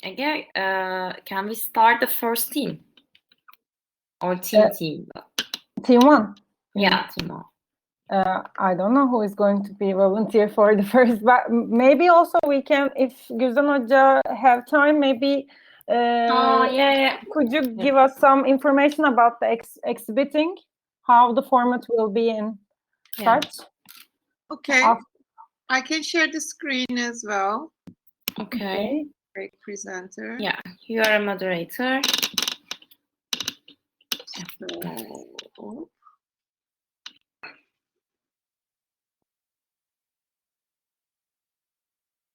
Ege, can we start the first team? Or team? Team one? Yeah, team one. I don't know who is going to be volunteer for the first, but maybe also we can, if Gülden Hoca have time, maybe could you give us some information about the exhibiting, how the format will be in start? Okay, I can share the screen as well. Okay. Great presenter. Yeah, you are a moderator.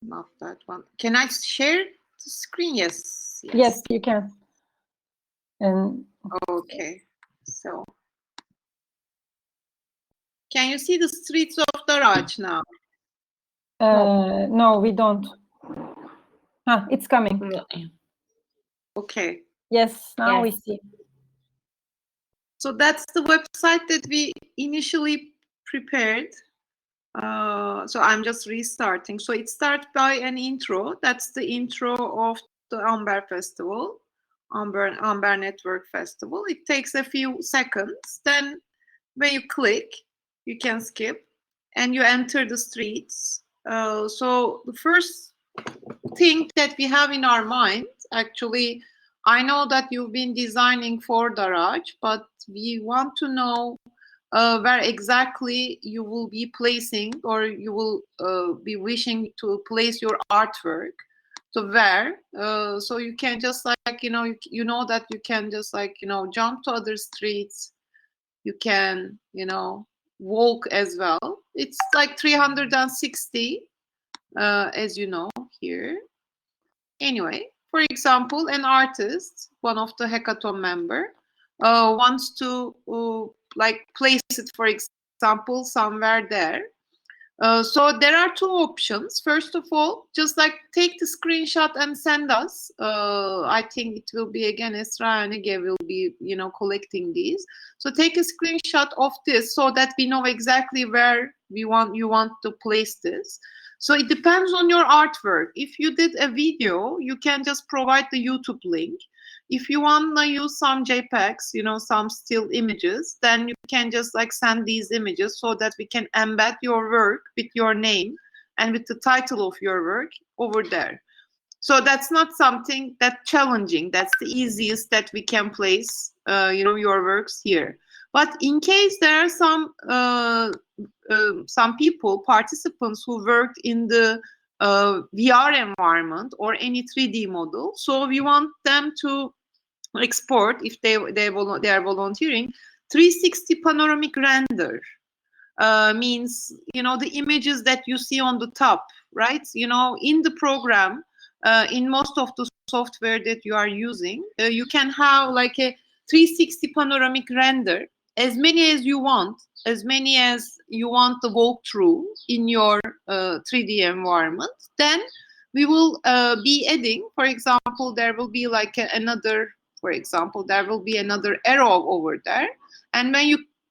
Not that one. Can I share the screen? Yes. Yes, you can. And okay, so can you see the streets of Darağaç now? No, we don't. It's coming. Okay. Yes, now we see. So that's the website that we initially prepared. So I'm just restarting. So it starts by an intro. That's the intro of the Amber Festival, Amber Network Festival. It takes a few seconds. Then when you click, you can skip and you enter the streets. So the first thing that we have in our mind, actually, I know that you've been designing for Darağaç, but we want to know where exactly you will be placing, or you will be wishing to place your artwork. So where? So you can just like, you know that you can just like, jump to other streets. You can, walk as well. It's like 360, as you know here. Anyway, for example, an artist, one of the hackathon member, wants to like place it, for example, somewhere there. So there are two options. First of all, just like take the screenshot and send us. I think it will be again Esra and Ege will be, collecting these. So take a screenshot of this so that we know exactly where you want to place this. So it depends on your artwork. If you did a video, you can just provide the YouTube link. If you want to use some JPEGs, some still images, then you can just like send these images so that we can embed your work with your name and with the title of your work over there. So that's not something that's challenging. That's the easiest that we can place, your works here. But in case there are some people, participants who worked in the VR environment or any 3D model, so we want them to export, if they are volunteering, 360 panoramic render. Means, the images that you see on the top, right? In the program, in most of the software that you are using, you can have like a 360 panoramic render, as many as you want to walk through in your 3D environment. Then we will be adding, for example, there will be like another arrow over there, and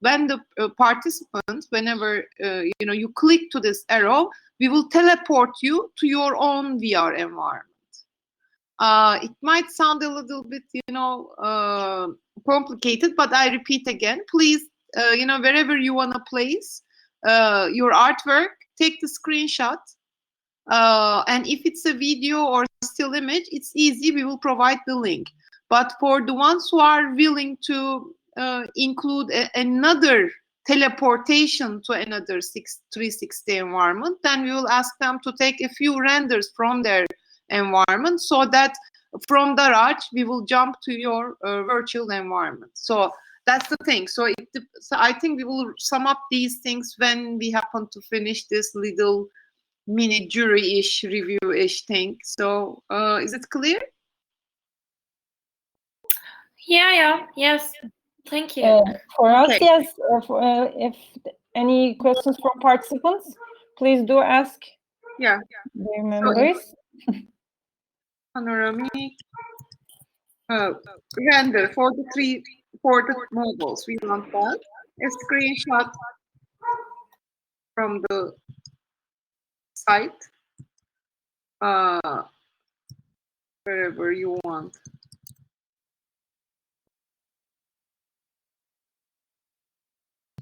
when the participant, whenever you click to this arrow, we will teleport you to your own VR environment. It might sound a little bit, complicated, but I repeat again, please, wherever you want to place your artwork, take the screenshot. And if it's a video or still image, it's easy. We will provide the link. But for the ones who are willing to include another teleportation to another 360 environment, then we will ask them to take a few renders from their environment, so that from Darağaç we will jump to your virtual environment. So that's the thing. So I think we will sum up these things when we happen to finish this little mini jury-ish, review-ish thing. So is it clear? Yes. Thank you. For us, yes. If any questions from participants, please do ask. Yeah. Their members. Panoramic render for the models. We want that. A screenshot from the site. wherever you want.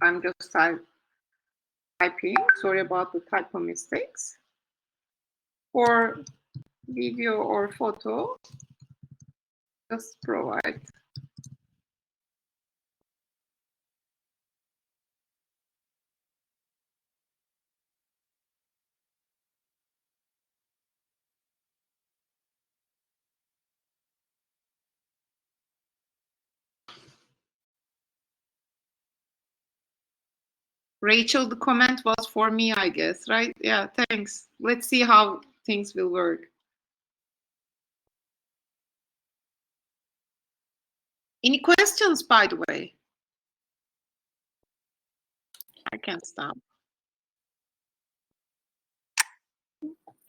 I'm just typing. Sorry about the typo mistakes. For video or photo, just provide. Rachel, the comment was for me, I guess, right? Yeah, thanks. Let's see how things will work. Any questions, by the way? I can't stop.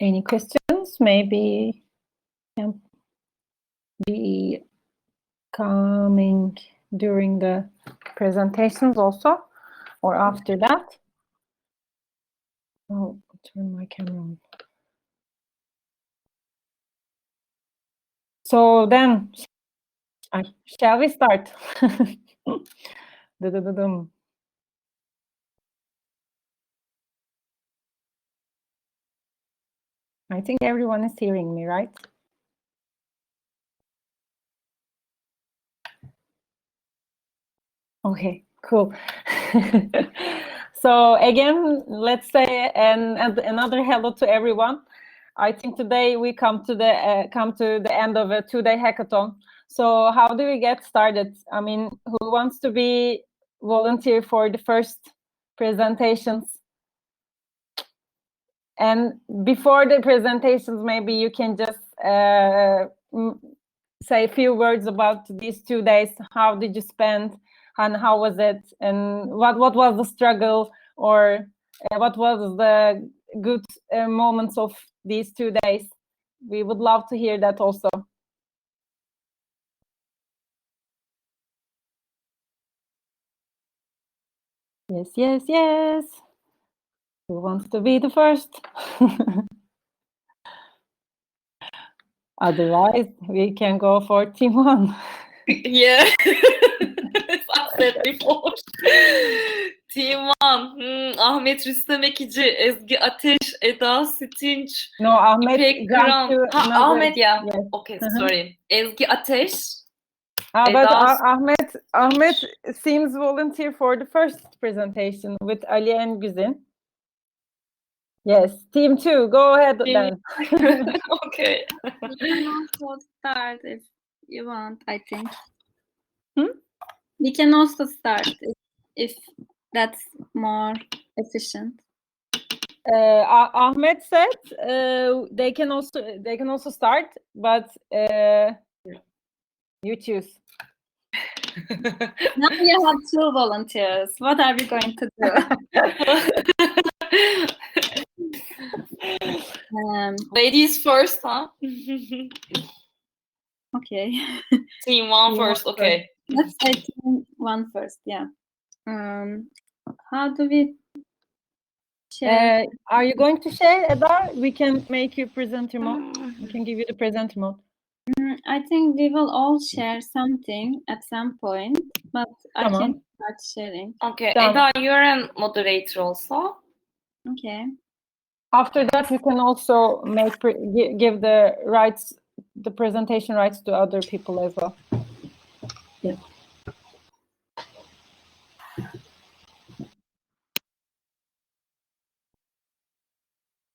Any questions? Maybe can be coming during the presentations also, or after that. I'll turn my camera on. So then, shall we start? Dum-dum-dum. I think everyone is hearing me, right? Okay, cool. So again, let's say another hello to everyone. I think today we come to the end of a 2-day hackathon. So how do we get started? I mean, who wants to be volunteer for the first presentations? And before the presentations, maybe you can just say a few words about these 2 days. How did you spend, and how was it, and what was the struggle, or what was the good moments of these 2 days? We would love to hear that also. Yes, yes, yes. Who wants to be the first? Otherwise, we can go for team 1. Yeah. As I said before. Team 1. Ahmet Rüstem Ekici, Ezgi Ateş, Eda Stinç. No, Ahmet İpek jumped Kıran. to another. Ahmet, yeah. Yes. Okay, sorry. Ezgi Ateş. But Eda Ahmet seems volunteer for the first presentation with Ali and Güzin. Yes, team 2, go ahead then. Okay. You can also start if you want, I think. Hmm? We can also start if that's more efficient. Ahmet said they can also start, but you choose. Now you have 2 volunteers. What are we going to do? Ladies first, huh? Okay. Team 1 Team first, 1 okay. Let's say team 1 first, yeah. How do we share? Are you going to share, Eda? We can make you presenter mode. We can give you the presenter mode. I think we will all share something at some point, but I can start sharing. Okay, Tamam. Eda, you're a moderator also. Okay. After that, you can also give the presentation rights to other people as well. Yeah.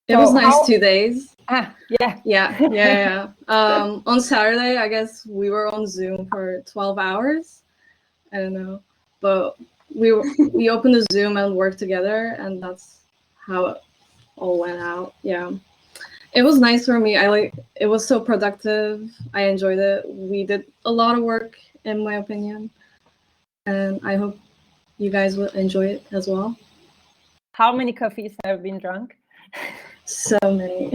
It was nice 2 days. Yeah. On Saturday, I guess we were on Zoom for 12 hours. I don't know, but we opened the Zoom and worked together, and that's how it all went out. Yeah, it was nice for me. It was so productive. I enjoyed it. We did a lot of work, in my opinion, and I hope you guys will enjoy it as well. How many coffees have been drunk? So many.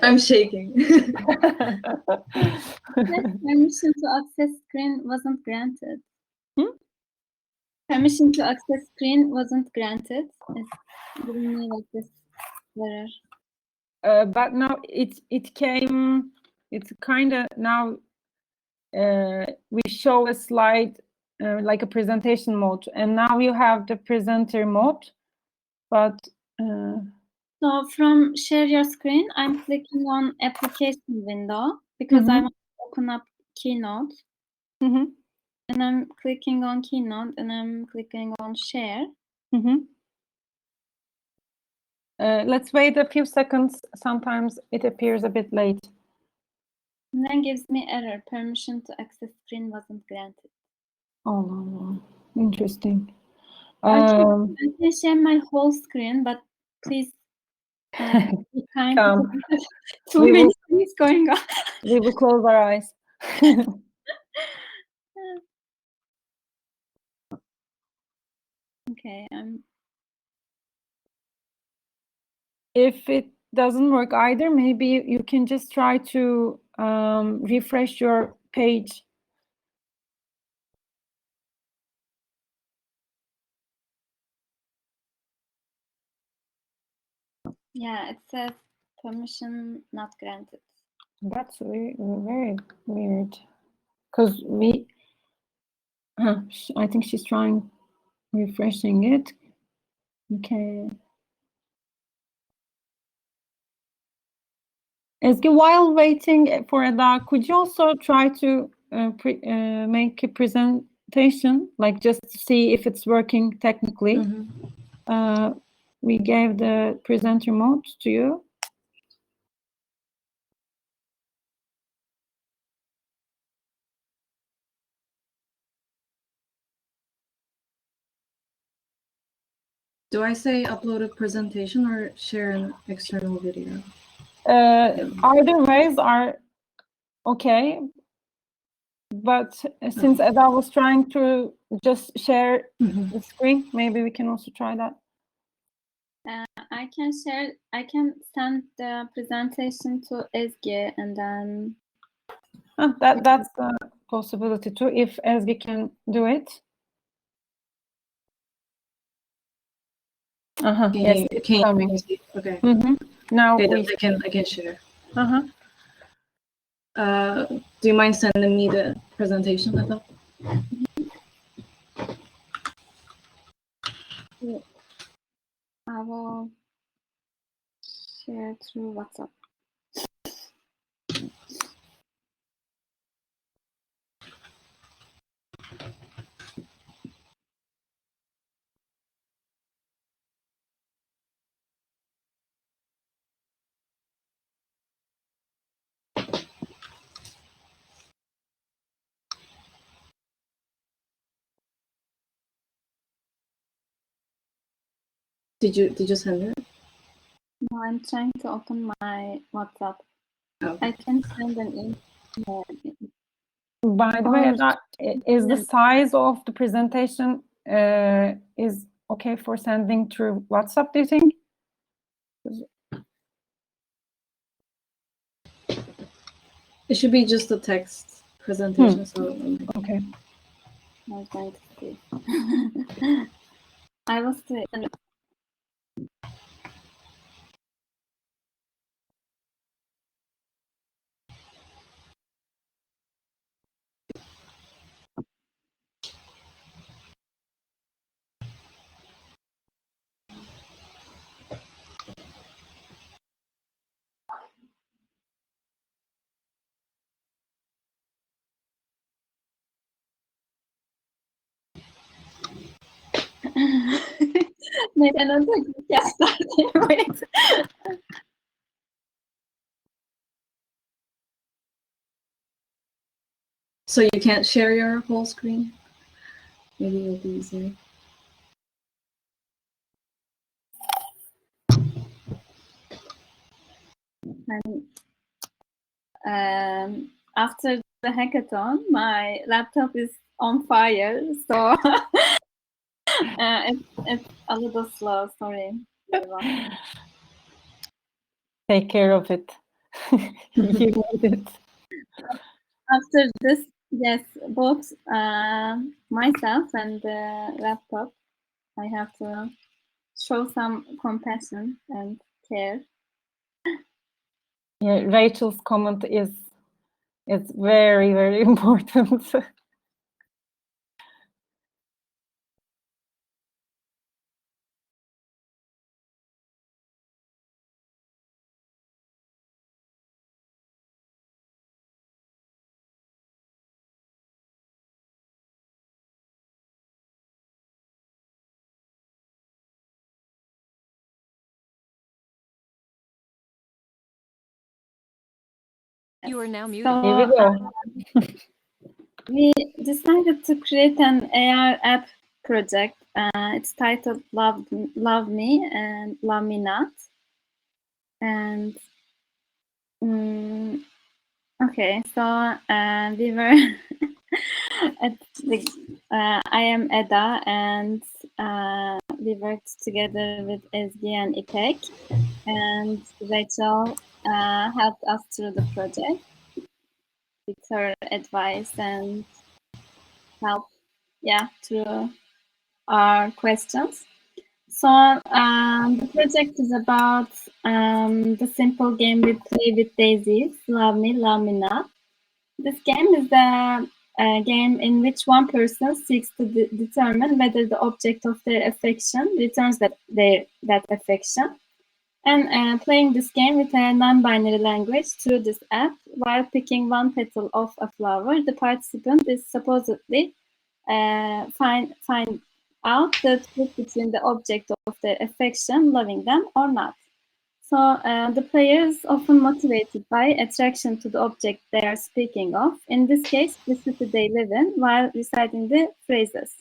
I'm shaking. Permission to access screen wasn't granted. Permission to access screen wasn't granted. It's giving me like this error. But now it came it's kind of now we show a slide like a presentation mode, and now you have the presenter mode, but So from share your screen, I'm clicking on application window because I want to open up Keynote. Mhm. And I'm clicking on Keynote and I'm clicking on share. Let's wait a few seconds. Sometimes it appears a bit late. And then gives me error. Permission to access screen wasn't granted. Oh, interesting. I can share my whole screen, but please be kind. Come. Too many things going on. We will close our eyes. Okay, If it doesn't work either, maybe you can just try to refresh your page. yeah, it says permission not granted. That's very weird. Because I think she's trying refreshing it. Okay. Ezgi, while waiting for Eda, could you also try to make a presentation, like just to see if it's working technically? We gave the presenter mode to you. Do I say upload a presentation or share an external video? Either ways are okay, but since Eda was trying to just share the screen, maybe we can also try that. I can send the presentation to Ezgi and then... That's a possibility too, if Ezgi can do it. Yes, it's coming. Okay. Now okay, I can share. Do you mind sending me the presentation, Eda? I will share through WhatsApp. Did you send it? No, I'm trying to open my WhatsApp. Oh. I can send an email. By the way, is the size of the presentation is okay for sending through WhatsApp, do you think? It should be just a text presentation. So okay. I'm going to see. I will see. Maybe another yes. Wait. So you can't share your whole screen? Maybe it'll be easier. After the hackathon, my laptop is on fire, so it's a little slow. Sorry. Take care of it. You need it. After this, yes, both myself and the laptop, I have to show some compassion and care. Yeah, Rachel's comment is It's very, very important. You are now muted. So Here we go. we decided to create an AR app project. It's titled Love Me and Love Me Not. And okay, so we were at the, I am Eda, and we worked together with Ezgi and İpek, and Rachel helped us through the project with her advice and help, through our questions. So the project is about the simple game we play with daisies, Love Me, Love Me Not. This game is a game in which one person seeks to determine whether the object of their affection returns that affection. And playing this game with a non-binary language through this app, while picking one petal of a flower, the participant is supposedly find out the truth between the object of their affection, loving them or not. So the player is often motivated by attraction to the object they are speaking of. In this case, the city they live in, while reciting the phrases.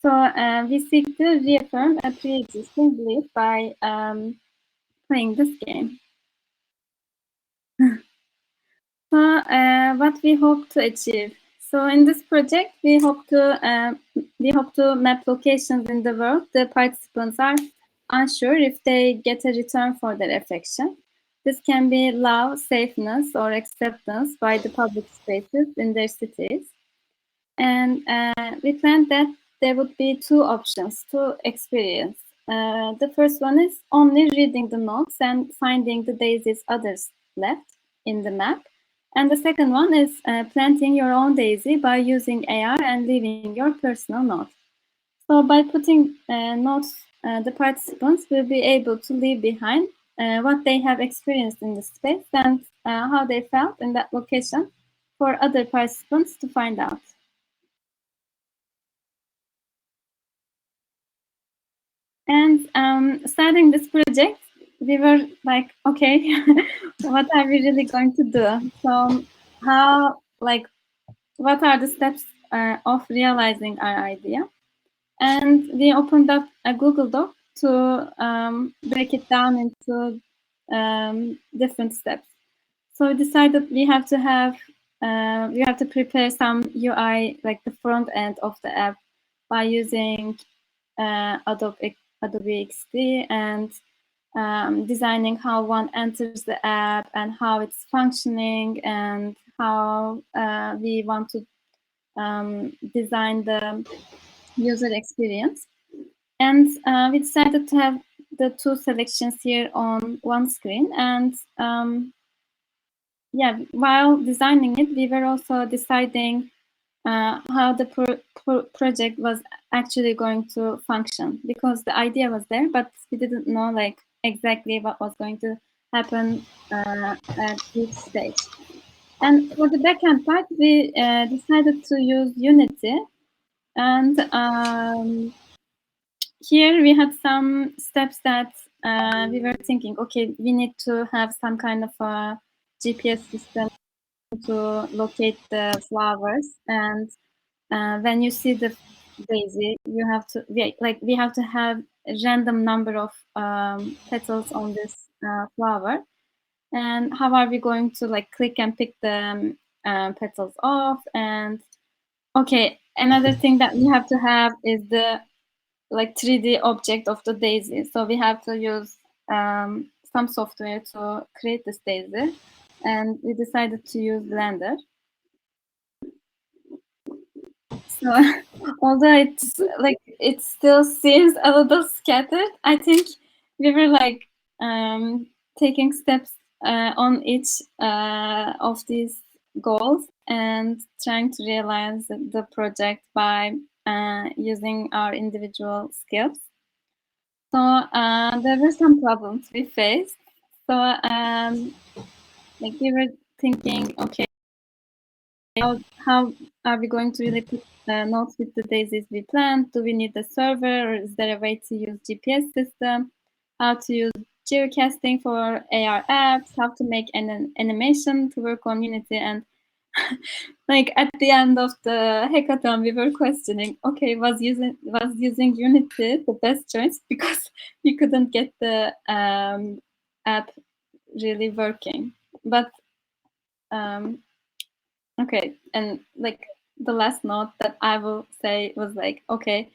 So we seek to reaffirm a pre-existing belief by playing this game. So what we hope to achieve. So in this project, we hope to map locations in the world. The participants are unsure if they get a return for their affection. This can be love, safeness, or acceptance by the public spaces in their cities. And we planned that there would be two options to experience. The first one is only reading the notes and finding the daisies others left in the map. And the second one is planting your own daisy by using AR and leaving your personal note. So by putting notes, the participants will be able to leave behind what they have experienced in the space and how they felt in that location for other participants to find out. And starting this project, we were like, okay, what are we really going to do? So what are the steps of realizing our idea? And we opened up a Google Doc to break it down into different steps. So we decided we have to prepare some UI, like the front end of the app, by using Adobe XD and designing how one enters the app and how it's functioning and how we want to design the user experience. And we decided to have the two selections here on one screen. And while designing it, we were also deciding how the project was actually going to function, because the idea was there, but we didn't know like exactly what was going to happen at each stage. And for the backend part, we decided to use Unity. And here we had some steps that we were thinking, okay, we need to have some kind of a GPS system to locate the flowers. And when you see the daisy, you have to we have to have a random number of petals on this flower. And how are we going to like click and pick the petals off? And okay, another thing that we have to have is the like 3D object of the daisy. So we have to use some software to create this daisy, and we decided to use Blender. So although it's like it still seems a little scattered, I think we were like taking steps on each of these goals and trying to realize the project by using our individual skills. So there were some problems we faced. So like we were thinking, okay, how are we going to really put notes with the daisies we planned? Do we need a server, or is there a way to use GPS system? How to use geocaching for AR apps? How to make an animation to work on Unity? And like at the end of the hackathon, we were questioning, okay, was using Unity the best choice, because we couldn't get the app really working. But okay, and like the last note that I will say was like, okay,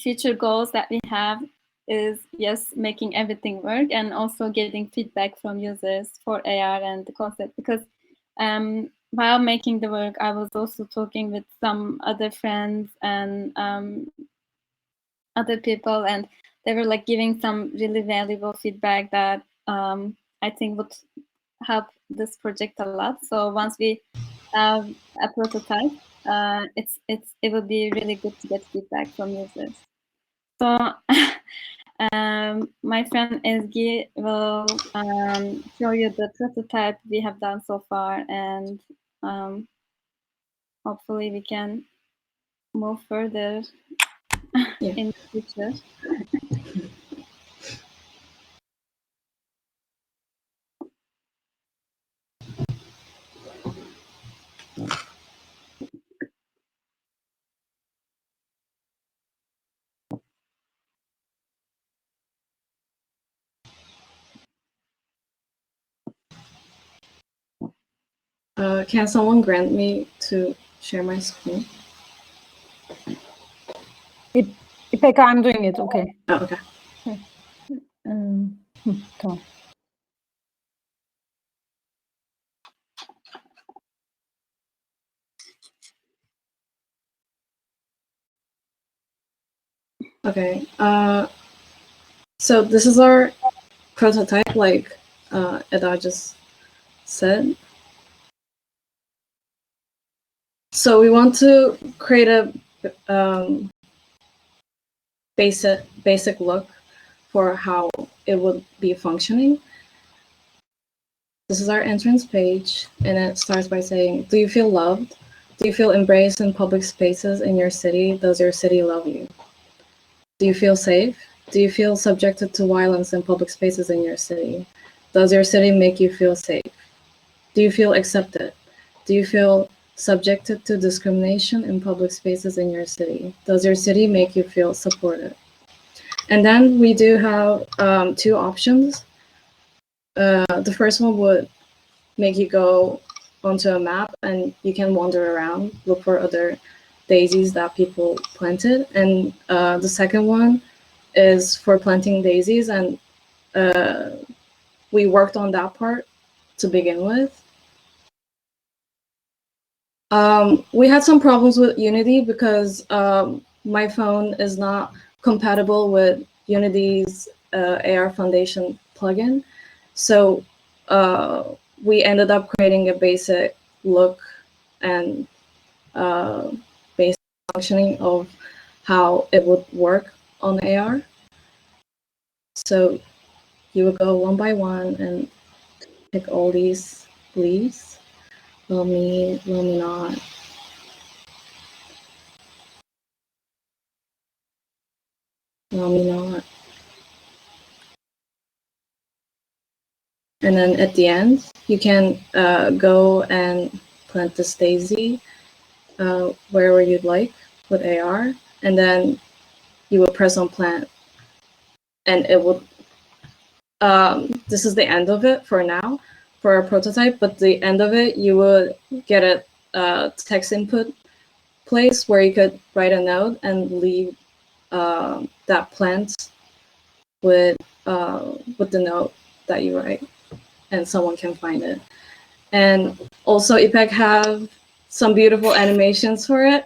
future goals that we have is, yes, making everything work, and also getting feedback from users for AR and the concept, because while making the work, I was also talking with some other friends and other people, and they were like giving some really valuable feedback that I think would help this project a lot. So once we have a prototype, it will be really good to get feedback from users. So my friend Ezgi will show you the prototype we have done so far, and hopefully we can move further in the future. Can someone grant me to share my screen? İpek, I'm doing it. Okay. Oh, okay. Tamam. Okay. So this is our prototype, like Eda just said. So we want to create a basic look for how it would be functioning. This is our entrance page, and it starts by saying, do you feel loved? Do you feel embraced in public spaces in your city? Does your city love you? Do you feel safe? Do you feel subjected to violence in public spaces in your city? Does your city make you feel safe? Do you feel accepted? Do you feel subjected to discrimination in public spaces in your city? Does your city make you feel supported? And then we do have two options. The first one would make you go onto a map and you can wander around, look for other daisies that people planted. And the second one is for planting daisies, and we worked on that part to begin with. We had some problems with Unity because my phone is not compatible with Unity's AR Foundation plugin. So we ended up creating a basic look and basic functioning of how it would work on AR. So you would go one by one and pick all these leaves. Will me not. Will me not. And then at the end, you can go and plant this daisy wherever you'd like with AR, and then you would press on plant, and it would. This is the end of it for now, for our prototype. But the end of it, you would get a text input place where you could write a note and leave that plant with the note that you write, and someone can find it. And also, IPEC have some beautiful animations for it.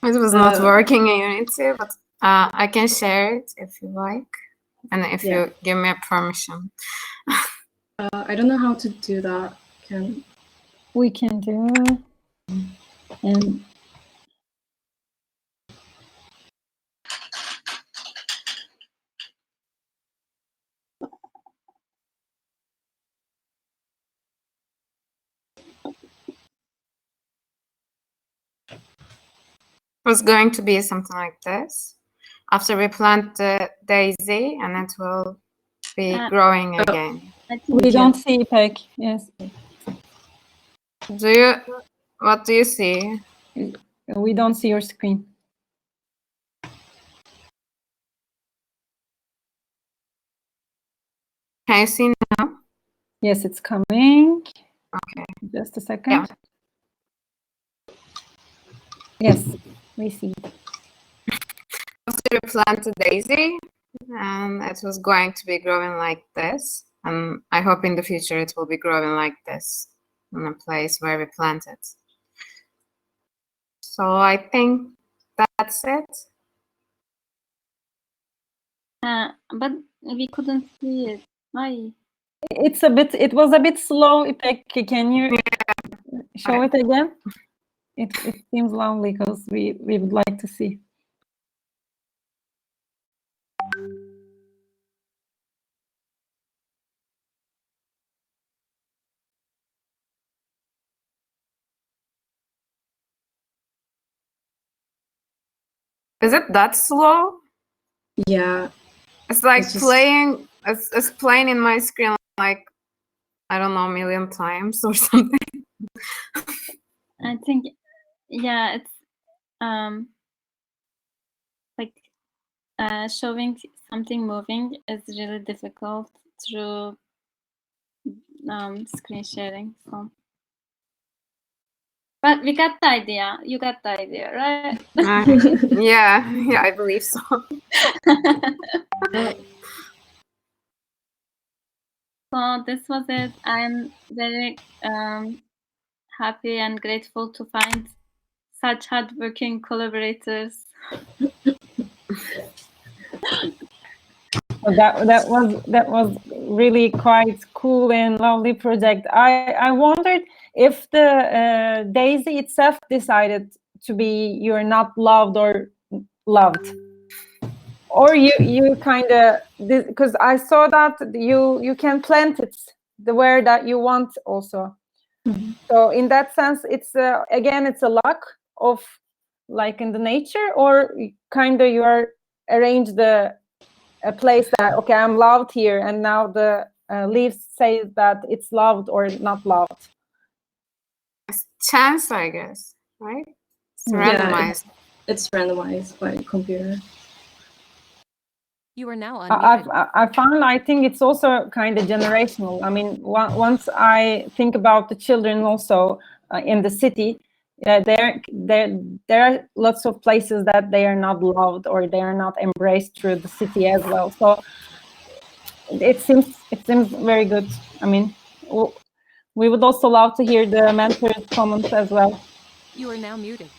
It was not working in Unity, but I can share it if you like, and if you give me a permission. I don't know how to do that. we can do. And It was going to be something like this. After we plant the daisy, and it will be growing again. we don't see Ipek. Yes, What do you see? we don't see your screen. Can you see now? Yes, it's coming. Okay. Just a second. Yeah. Yes, we see. After we plant the daisy, and it was going to be growing like this. And I hope in the future it will be growing like this in a place where we plant it. So I think that's it. But we couldn't see it. Why? It was a bit slow, Ipek. Can you show it again? It seems lonely because we would like to see. Is it that slow? Yeah. It's like It's just- playing, it's playing in my screen like, I don't know, a million times or something. I think, yeah, it's like showing something moving is really difficult through screen sharing. So, but we got the idea. You got the idea, right? Yeah, I believe so. So this was it. I'm very happy and grateful to find such hardworking collaborators. So that was really quite cool and lovely project. I wondered if the daisy itself decided to be you're not loved or loved, or you kind of, because I saw that you can plant it the where that you want also. Mhm. So in that sense, it's again it's a luck of like in the nature, or kind of you are arrange a place that okay, I'm loved here, and now the leaves say that it's loved or not loved. It's chance, I guess, right? It's Yeah, randomized. It's randomized by computer. You are now unmuted. I found, I think it's also kind of generational. I mean, once I think about the children also in the city, there are lots of places that they are not loved or they are not embraced through the city as well. So it seems very good. I mean, we would also love to hear the mentors' comments as well. You are now muted.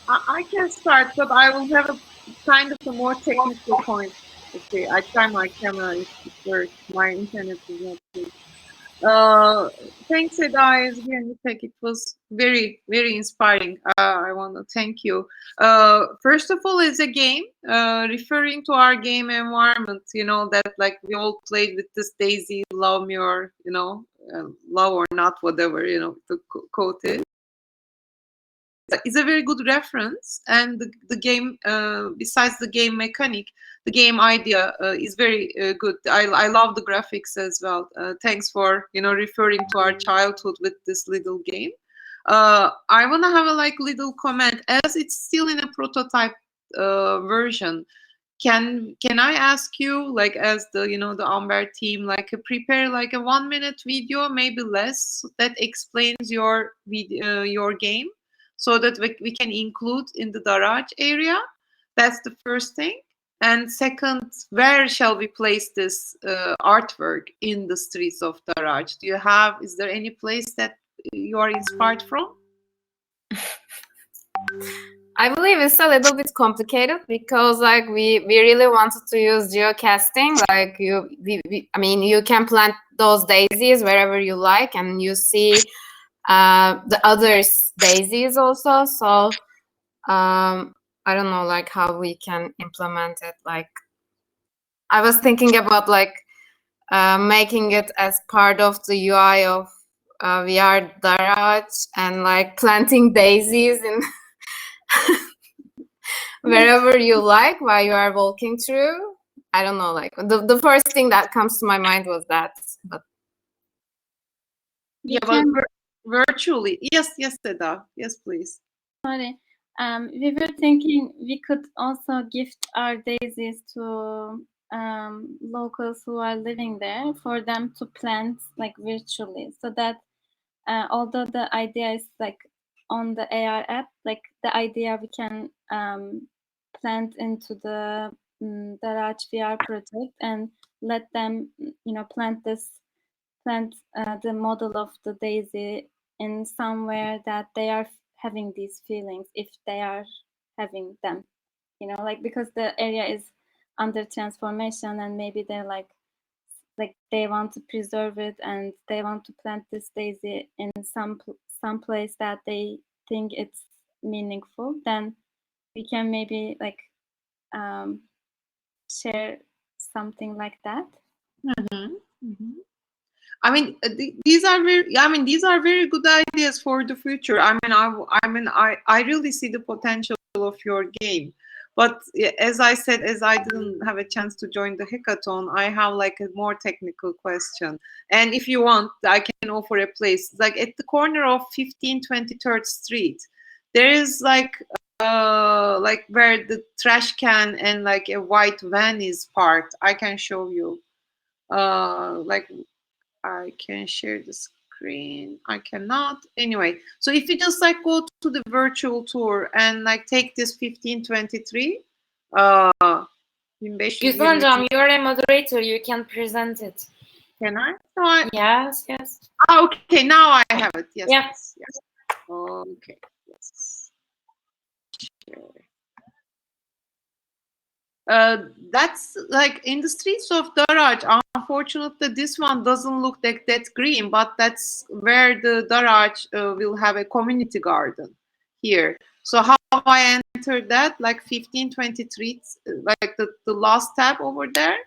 I can start, but I will have a kind of a more technical point. Okay, I try my camera if it works. My internet is not good. Thanks, Eda, again, it was very, very inspiring. I want to thank you. First of all, it's a game, referring to our game environment, you know, that like we all played with this Daisy, love me or, you know, love or not, whatever, you know, the quote is. It's a very good reference, and the game, besides the game mechanic, the game idea is very good. I love the graphics as well. Thanks for, you know, referring to our childhood with this little game. I want to have a like little comment, as it's still in a prototype version. Can I ask you, like, as the, you know, the Umber team, like prepare like a 1-minute video, maybe less, that explains your video, your game, so that we can include in the Darağaç area? That's the first thing. And second, where shall we place this artwork in the streets of Darağaç? Do you have, is there any place that you are inspired from? I believe it's a little bit complicated because like we really wanted to use geocaching. Like I mean, you can plant those daisies wherever you like, and you see the others daisies also. So I don't know like how we can implement it. Like I was thinking about like making it as part of the UI of V'R Darağaç and like planting daisies in wherever you like while you are walking through. I don't know, like the first thing that comes to my mind was that. But Yeah, but virtually. Yes, Seda. Yes, please. Sorry. We were thinking we could also gift our daisies to locals who are living there for them to plant like virtually, so that although the idea is like on the AR app, like the idea we can plant into the Darağaç VR project and let them, you know, plant the model of the daisy in somewhere that they are having these feelings, if they are having them, you know, like because the area is under transformation and maybe they're like they want to preserve it and they want to plant this daisy in some place that they think it's meaningful, then we can maybe like share something like that. I mean, these are very good ideas for the future. I really see the potential of your game. But as I said, as I didn't have a chance to join the hackathon, I have like a more technical question. And if you want, I can offer a place. Like at the corner of 1523rd Street, there is like where the trash can and like a white van is parked. I can show you. Like I can share the screen. I cannot. Anyway, so if you just like go to the virtual tour and like take this 1523, 1523. Gülsüm, you're a moderator. You can present it. Can I? No, Yes, yes. Oh, okay, now I have it. Yes. Yeah. Yes, yes. Okay. Yes. Sure. That's like in the streets of Darağaç. Unfortunately, this one doesn't look like that green, but that's where the Darağaç will have a community garden here. So how I entered that, like 1523, like the last tab over there,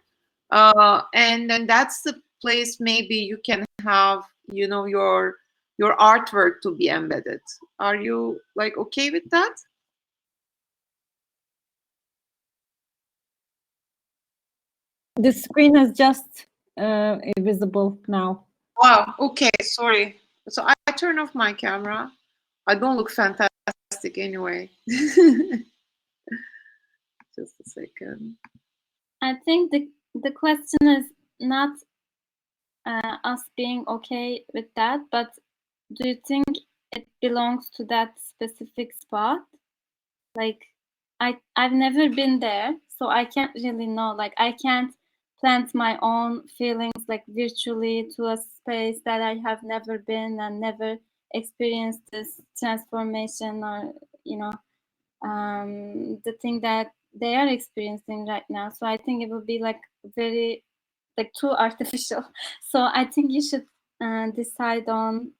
and then that's the place maybe you can have, you know, your artwork to be embedded. Are you like okay with that? The screen is just visible now. Wow. Okay. Sorry. So I turn off my camera. I don't look fantastic anyway. Just a second. I think the question is not us being okay with that, but do you think it belongs to that specific spot? Like I've never been there, so I can't really know. Like I can't plant my own feelings like virtually to a space that I have never been and never experienced this transformation, or you know, the thing that they are experiencing right now. So I think it would be like very like too artificial. So I think you should decide on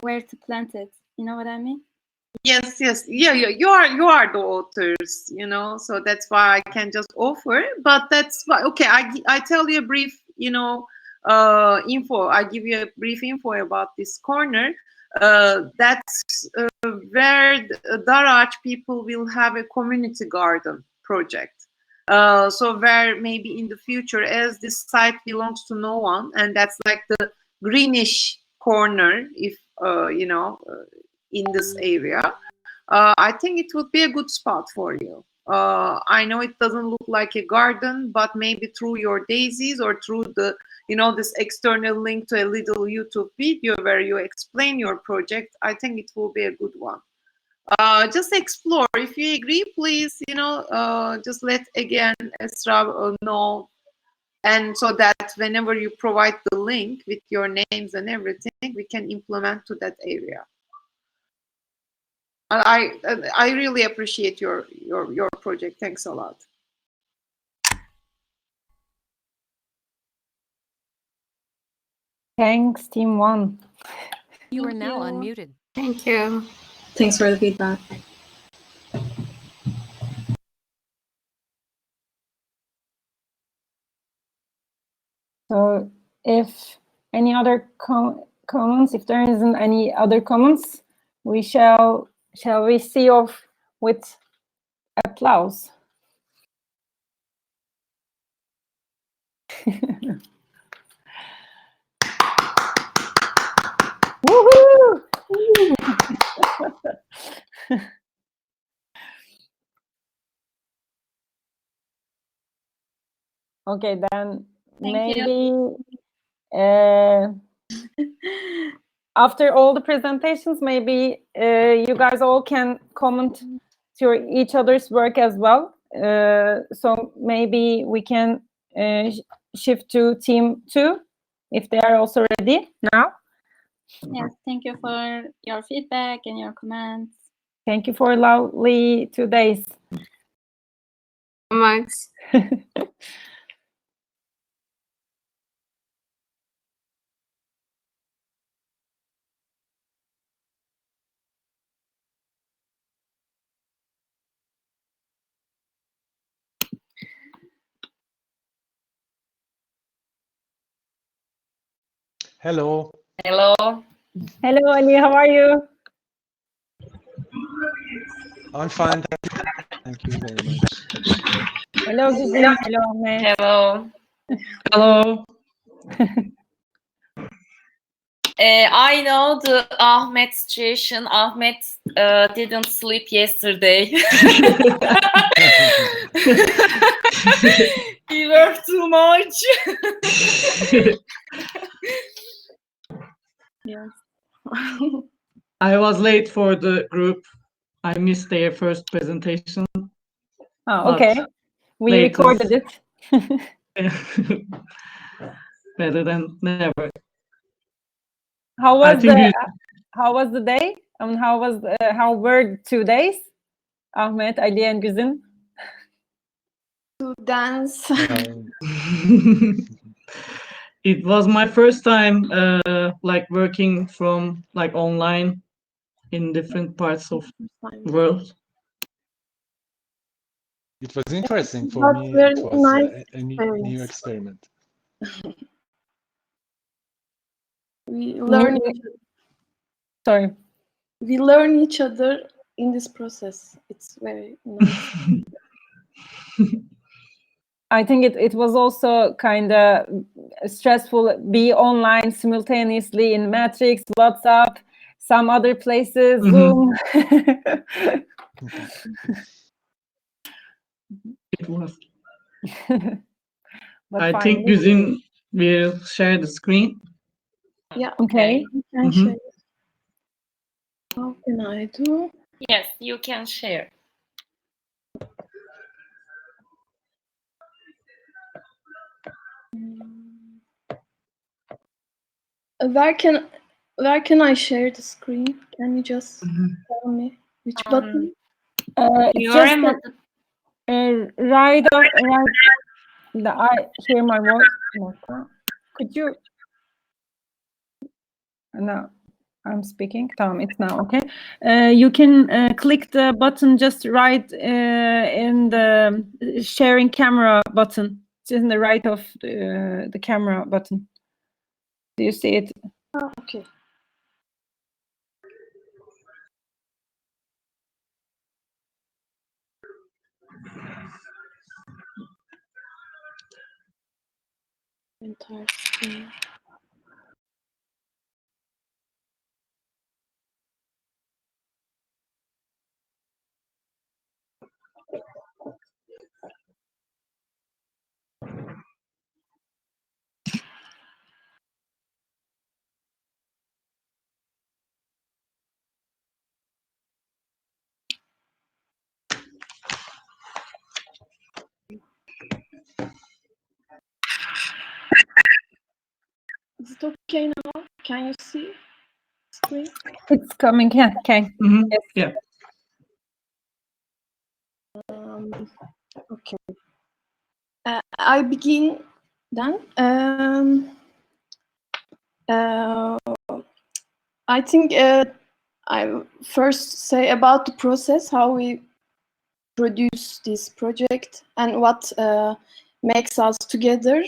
where to plant it. You know what I mean? Yes, yes, yeah, yeah. You are the authors, you know. So that's why I can just offer. But that's why. Okay, I tell you a brief, you know, info. I give you a brief info about this corner. That's where Darağaç people will have a community garden project. So where maybe in the future, as this site belongs to no one, and that's like the greenish corner, if you know, in this area, I think it would be a good spot for you. I know it doesn't look like a garden, but maybe through your daisies or through the, you know, this external link to a little YouTube video where you explain your project, I think it will be a good one. Just explore. If you agree, please, you know, just let again Esra know, and so that whenever you provide the link with your names and everything, we can implement to that area. I really appreciate your project. Thanks a lot. Thanks, Team One. You are Thank now you. unmuted. Thank you. Thanks for the feedback. So if any other comments, if there isn't any other comments, shall we see off with applause? Woohoo! Okay, then Thank you. maybe after all the presentations, maybe you guys all can comment to each other's work as well. So maybe we can shift to Team 2 if they are also ready now. Yes, thank you for your feedback and your comments. Thank you for lovely 2 days. So much. Hello. Hello. Hello, Ali, how are you? I'm fine. Thank you very much. Hello, Gizem. Hello, Ahmet. Hello. Hello. I know the Ahmet situation. Ahmet didn't sleep yesterday. He worked too much. Yes. I was late for the group. I missed their first presentation. Oh, okay. We latest. recorded it. Better than never. How was think the day? I mean, how were 2 days? Ahmet, Ali, and Güzin. To dance. It was my first time like working from like online in different parts of the world. It was interesting for But me. very It was nice a new experience. experiment. We learn. Sorry. We learn each other in this process. It's very nice. I think it was also kind of stressful, be online simultaneously in Matrix, WhatsApp, some other places, Zoom. It was. But I think finally- Güzin will share the screen. Yeah. Okay. You can share. How can I do? Yes, you can share. Where can I share the screen? Can you just tell me which button? It's You're just right. I hear my voice. Could you? No, I'm speaking. Tom, it's now okay. You can click the button just right in the sharing camera button. It's in the right of the camera button. Do you see it? Oh, okay. Entire screen. Is it okay now? Can you see screen? It's coming. Yeah. Okay. Yes. Yes. Yeah. Okay. I begin then. I think I first say about the process, how we produce this project and what makes us together.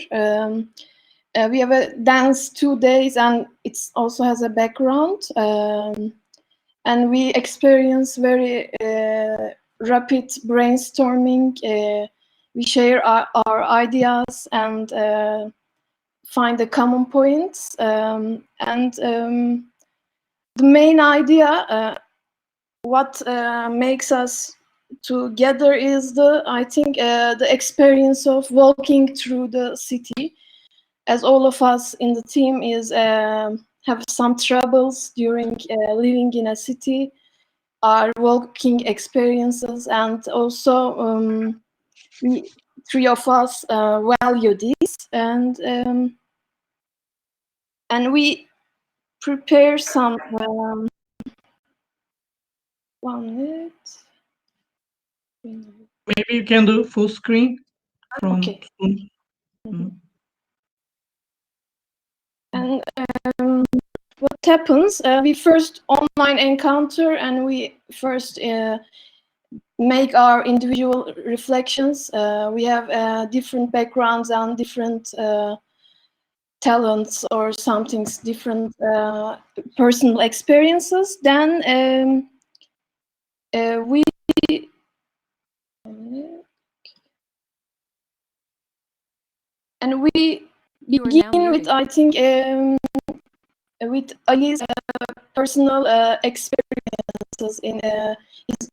We have a dance 2 days, and it also has a background. And we experience very rapid brainstorming. We share our ideas and find the common points. The main idea, what makes us together is I think the experience of walking through the city. As all of us in the team have some troubles during living in a city, our walking experiences, and also we three of us value this, and we prepare some 1 minute. Maybe you can do full screen from Okay. Zoom. And what happens? We first online encounter, and we first make our individual reflections. We have different backgrounds and different talents or something, different personal experiences. Then we begin with, I think, with Ali's personal experiences in his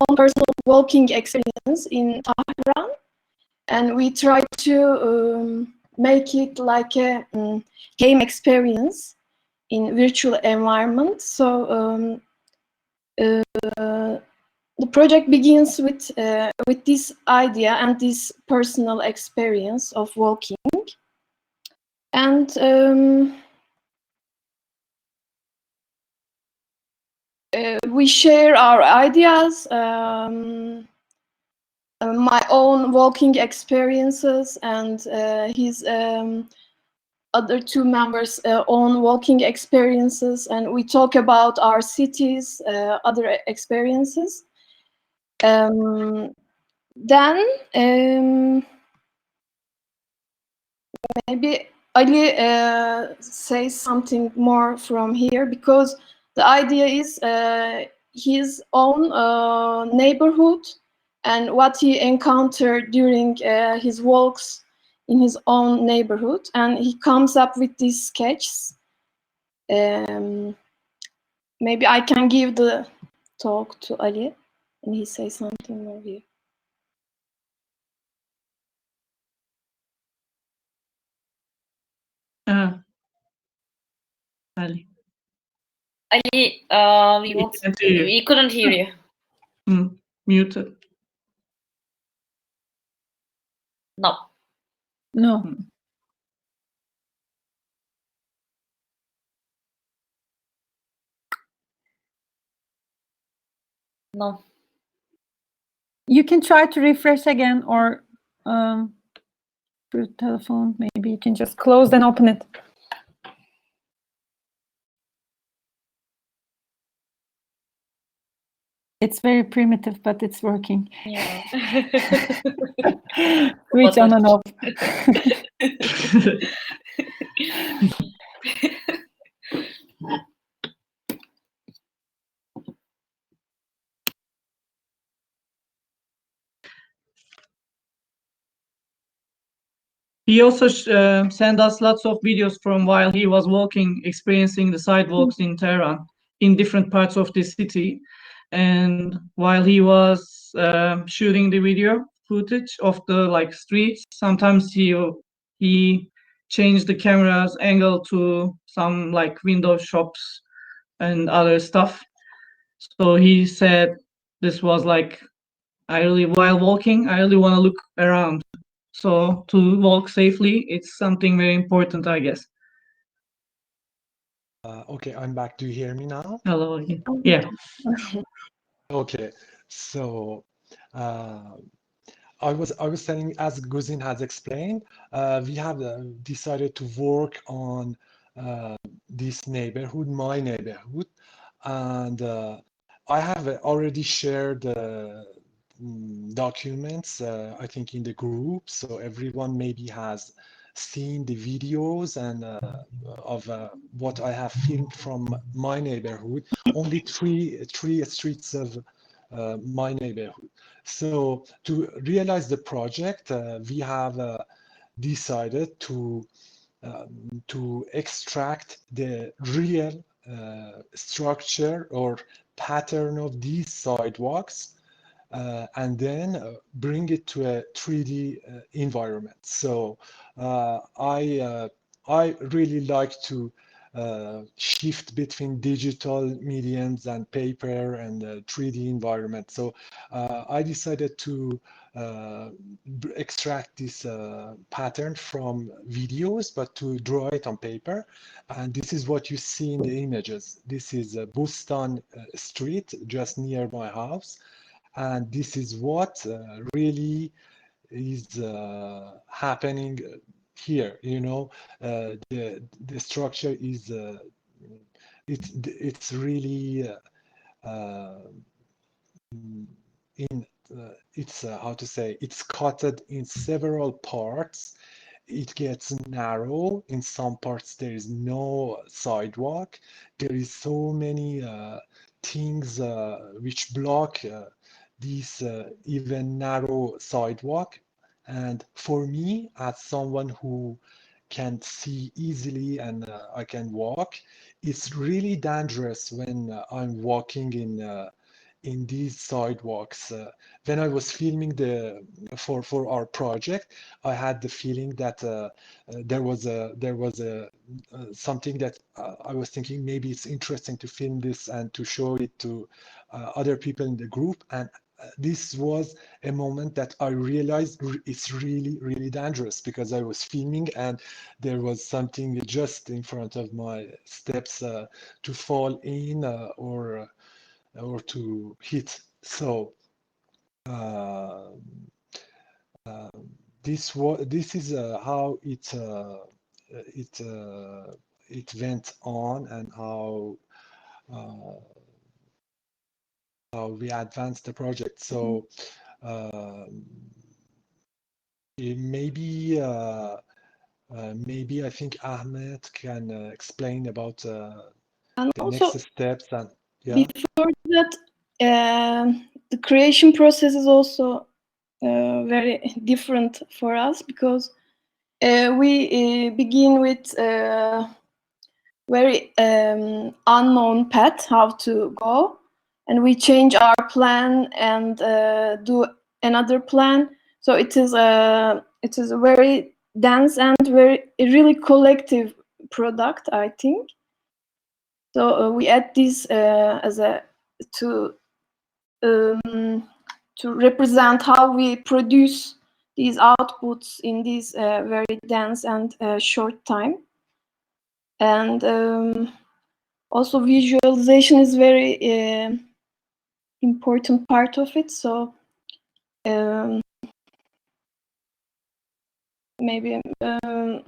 own personal walking experience in Tehran, and we try to make it like a game experience in virtual environment. So the project begins with this idea and this personal experience of walking, and we share our ideas, my own walking experiences, and his other two members' own walking experiences, and we talk about our cities, other experiences. Then maybe Ali says something more from here, because the idea is his own neighborhood and what he encountered during his walks in his own neighborhood, and he comes up with these sketches. Maybe I can give the talk to Ali, and he says something more here. Ali. Ali, can't hear you. we couldn't hear you. Muted. No. No. No. You can try to refresh again, or through telephone. Maybe you can just close and open it. It's very primitive, but it's working. Yeah. Switch on and off. He also sent us lots of videos from while he was walking, experiencing the sidewalks in Tehran, in different parts of the city. And while he was shooting the video footage of the streets, sometimes he changed the camera's angle to some window shops and other stuff. So he said this was while walking, I really want to look around. So to walk safely, it's something very important, I guess. Okay, I'm back. Do you hear me now? Hello again. Yeah. Okay, so I was telling, as Guzin has explained, we have decided to work on this neighborhood, my neighborhood, and I have already shared documents, I think, in the group, so everyone maybe has seen the videos and of what I have filmed from my neighborhood. Only three streets of my neighborhood. So to realize the project, we have decided to extract the real structure or pattern of these sidewalks and then bring it to a 3D environment. So I really like to shift between digital mediums and paper and 3D environment. So I decided to extract this pattern from videos, but to draw it on paper. And this is what you see in the images. This is Bustan Street, just near my house. And this is what really is happening here. You know, the structure is it's really it's how to say, it's cutted in several parts. It gets narrow. In some parts there is no sidewalk. There is so many things which block this even narrow sidewalk. And for me, as someone who can see easily and I can walk, it's really dangerous when I'm walking in these sidewalks. When I was filming for our project, I had the feeling that there was something that I was thinking maybe it's interesting to film this and to show it to other people in the group. And this was a moment that I realized it's really dangerous, because I was filming and there was something just in front of my steps to fall in or to hit. So this is how it went on, and how we advanced the project. So maybe I think Ahmed can explain about the also, next steps. And before that, the creation process is also very different for us, because we begin with very unknown path how to go, and we change our plan and do another plan. So it is a very dense and really collective product, I think. So we add this as a to represent how we produce these outputs in this very dense and short time. And also visualization is very important part of it. So maybe and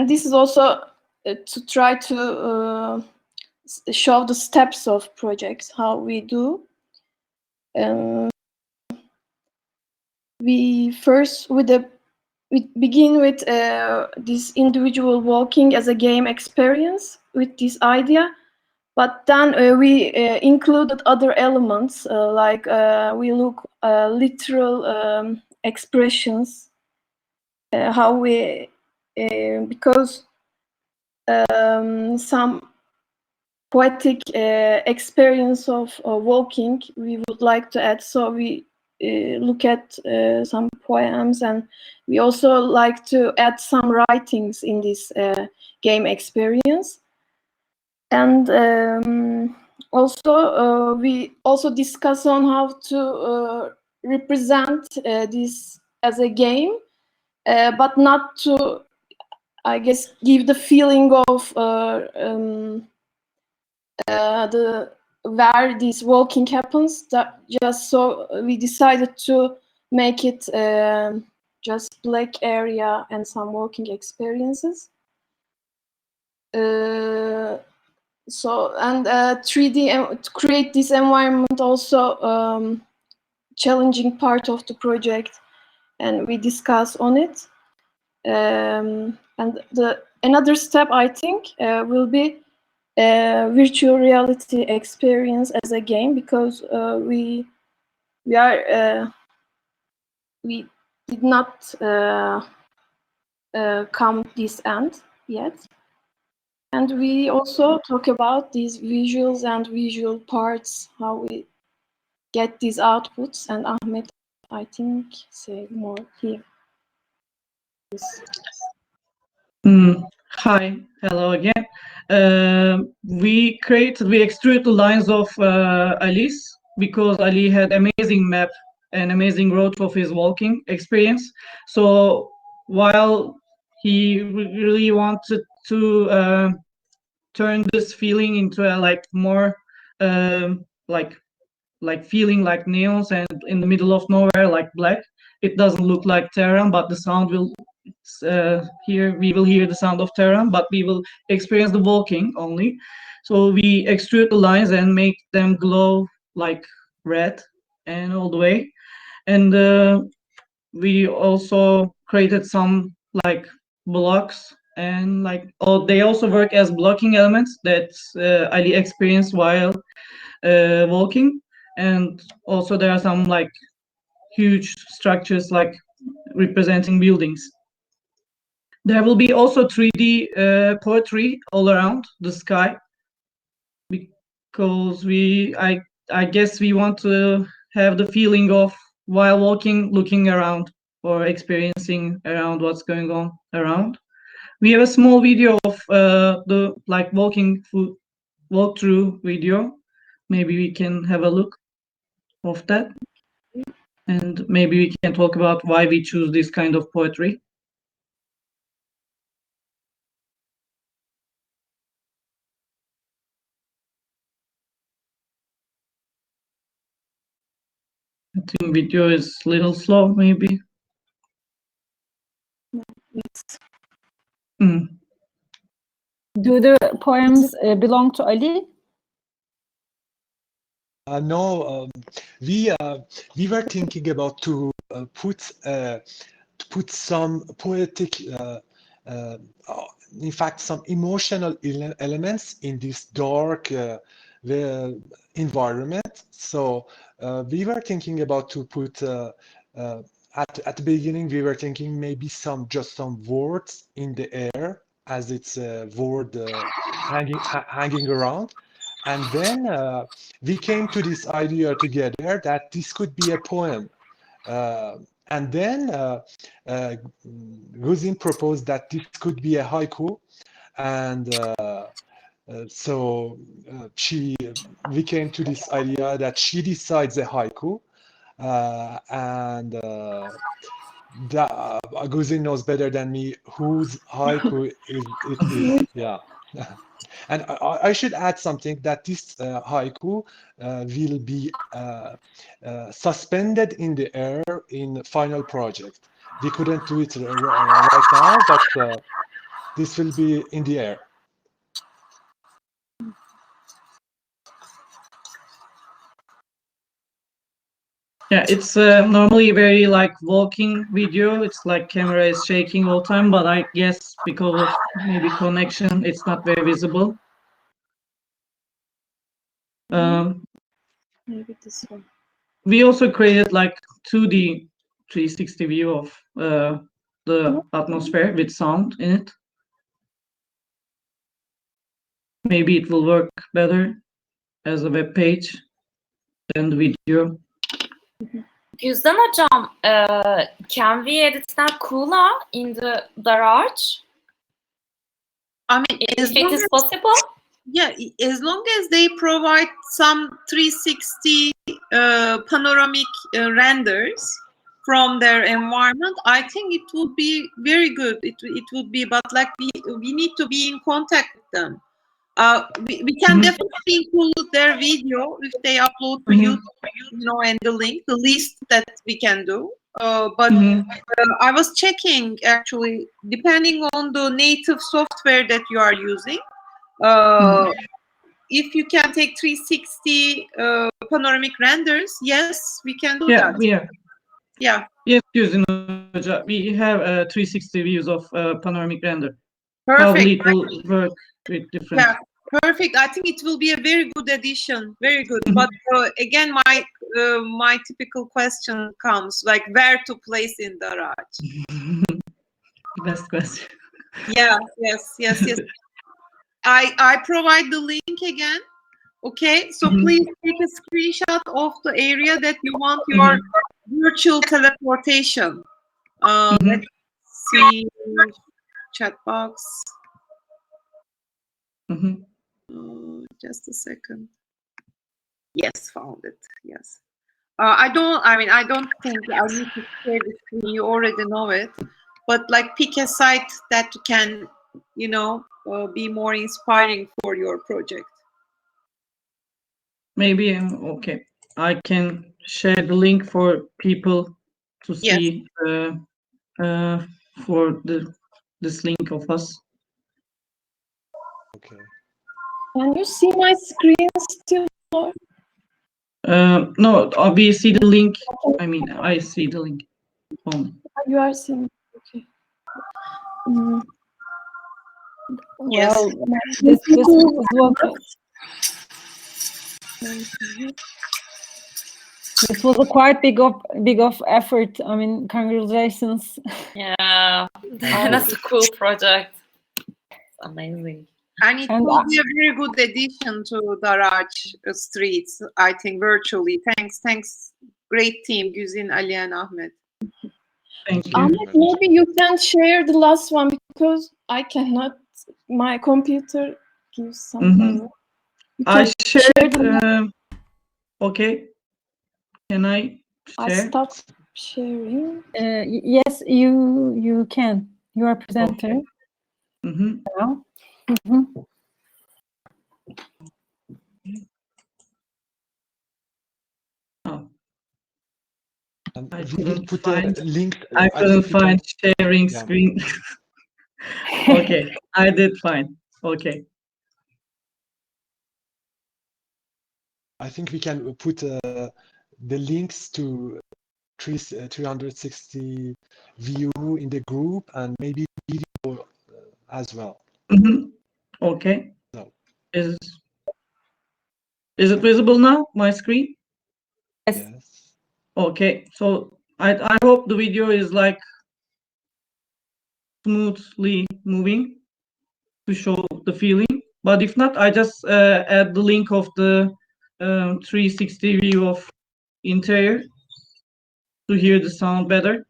this is also to try to show the steps of projects, how we do. We begin with this individual walking as a game experience with this idea, but then we included other elements like we look literal expressions, how we because some poetic experience of walking we would like to add. So we look at some poems, and we also like to add some writings in this game experience. And also we also discuss on how to represent this as a game, but not to, I guess, give the feeling of the where this walking happens. That just so we decided to make it just black area and some walking experiences. So and 3D to create this environment also challenging part of the project, and we discuss on it. And another step I think will be virtual reality experience as a game, because we did not come this end yet. And we also talk about these visuals and visual parts, how we get these outputs. And Ahmet, I think, say more here. Hi, hello again. We extrude the lines of Ali's, because Ali had amazing map and amazing road of his walking experience. So while he really wanted to turn this feeling into a more like feeling like neons and in the middle of nowhere like black, it doesn't look like Tehran, but the sound will we will hear the sound of Tehran, but we will experience the walking only. So we extrude the lines and make them glow like red and all the way. And we also created some like blocks, and they also work as blocking elements that Ali experienced while walking. And also there are some like huge structures like representing buildings. There will be also 3D poetry all around the sky, because I guess we want to have the feeling of while walking, looking around or experiencing around what's going on around. We have a small video of the walkthrough video. Maybe we can have a look of that, and maybe we can talk about why we choose this kind of poetry. I think video is a little slow, maybe. Do the poems belong to Ali? No, we were thinking about to put some poetic, in fact, some emotional elements in this dark environment. So we were thinking about to put at the beginning we were thinking maybe just some words in the air, as it's a word hanging around. And then we came to this idea together that this could be a poem. And then Guzin proposed that this could be a haiku. And so we came to this idea that she decides a haiku. And Guzin knows better than me whose haiku it is. Yeah. And I should add something, that this haiku will be suspended in the air in final project. We couldn't do it right now, but this will be in the air. Yeah, it's normally very like walking video. It's like camera is shaking all the time, but I guess because of maybe connection, it's not very visible. Maybe this one. We also created like 2D 360 view of the atmosphere with sound in it. Maybe it will work better as a web page than the video. Güzdan hocam, can we edit that Kula in the Darağaç? I mean, if it is possible? Yeah, as long as they provide some 360 panoramic renders from their environment, I think it would be very good. It would be, but like we need to be in contact with them. We can definitely include their video if they upload to YouTube, and the link, the least that we can do. But I was checking, actually, depending on the native software that you are using, if you can take 360 panoramic renders, yes, we can do that. Yeah. Yes, using we have 360 views of panoramic render. Perfect. Probably it will work with different. Yeah, perfect. I think it will be a very good addition. Very good. But again, my typical question comes, like, where to place in Darağaç? Best question. Yeah. Yes. I provide the link again. Okay, so please take a screenshot of the area that you want your virtual teleportation. Let's see, chat box. Just a second. Yes, found it. Yes. I don't think I need to share the screen. You already know it. But like, pick a site that can, be more inspiring for your project. Maybe okay. I can share the link for people to see for this link of us. Okay. Can you see my screen still? No, we see the link. I mean, I see the link. You are seeing. Okay. Yes. Well, this was a quite big of effort. I mean, congratulations. Yeah, that's a cool project. It's amazing. And it will be a very good addition to Darağaç streets, I think, virtually. Thanks. Great team, Güzin, Ali, and Ahmed. Thank you. Ahmed, maybe you can share the last one, because I cannot. My computer gives some error. I shared. Okay. Can I share? I stopped sharing. Yes, you can. You are presenter. Okay. Now. We will put a link. I couldn't find sharing screen. Okay, I did find. Okay. I think we can put the links to 360 view in the group, and maybe video as well. Okay. No. Is it visible now, my screen? Yes. Okay, so I hope the video is like smoothly moving to show the feeling. But if not, I just add the link of the 360 view of interior to hear the sound better.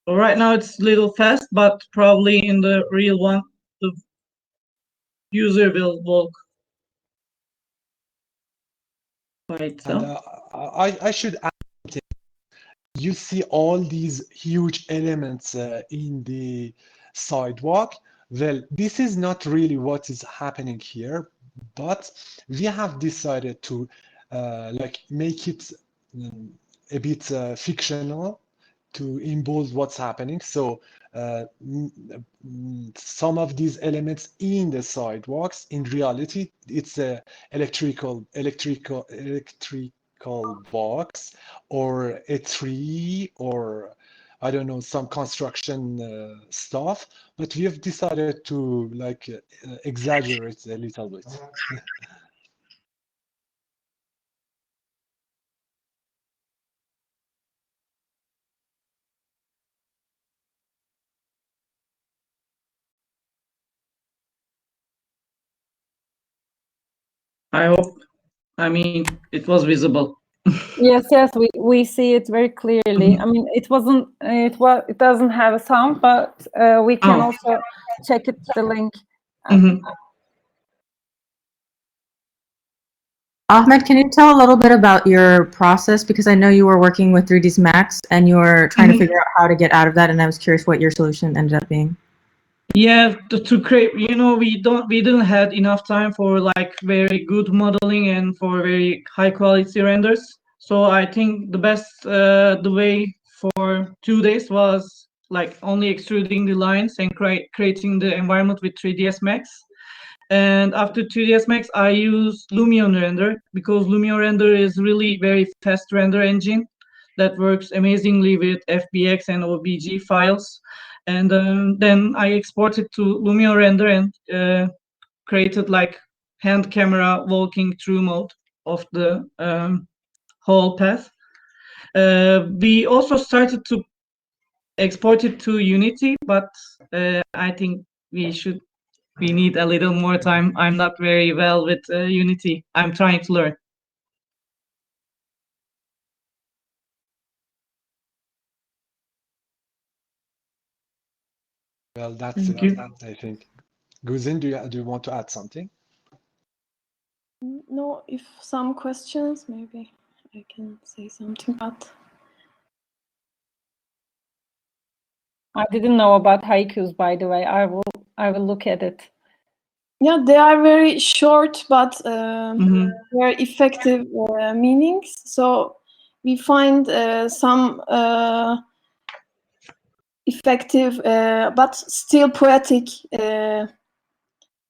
So right now it's a little fast, but probably in the real one, the user will walk by itself. And I should add, you see all these huge elements in the sidewalk. Well, this is not really what is happening here, but we have decided to make it a bit fictional, to involve what's happening. So some of these elements in the sidewalks, in reality, it's a electrical box, or a tree, or I don't know, some construction stuff. But we have decided to exaggerate a little bit. I hope, I mean, it was visible. Yes, we see it very clearly. I mean, it doesn't have a sound, but we can also check it, the link. Ahmed, can you tell a little bit about your process? Because I know you were working with 3ds Max and you were trying to figure out how to get out of that, and I was curious what your solution ended up being. Yeah, to create, we didn't have enough time for like very good modeling and for very high quality renders. So I think the best the way for 2 days was like only extruding the lines and creating the environment with 3ds Max. And after 3ds Max, I use Lumion Render because Lumion Render is really very fast render engine that works amazingly with FBX and OBJ files. And then I exported to Lumion Render and created like hand camera walking through mode of the whole path. We also started to export it to Unity, but I think we need a little more time. I'm not very well with Unity. I'm trying to learn. Well, that's Thank it, you. I think. Guzin, do you want to add something? No, if some questions, maybe I can say something, but I didn't know about haikus, by the way. I will look at it. yeah, they are very short but very effective meanings. So we find some effective but still poetic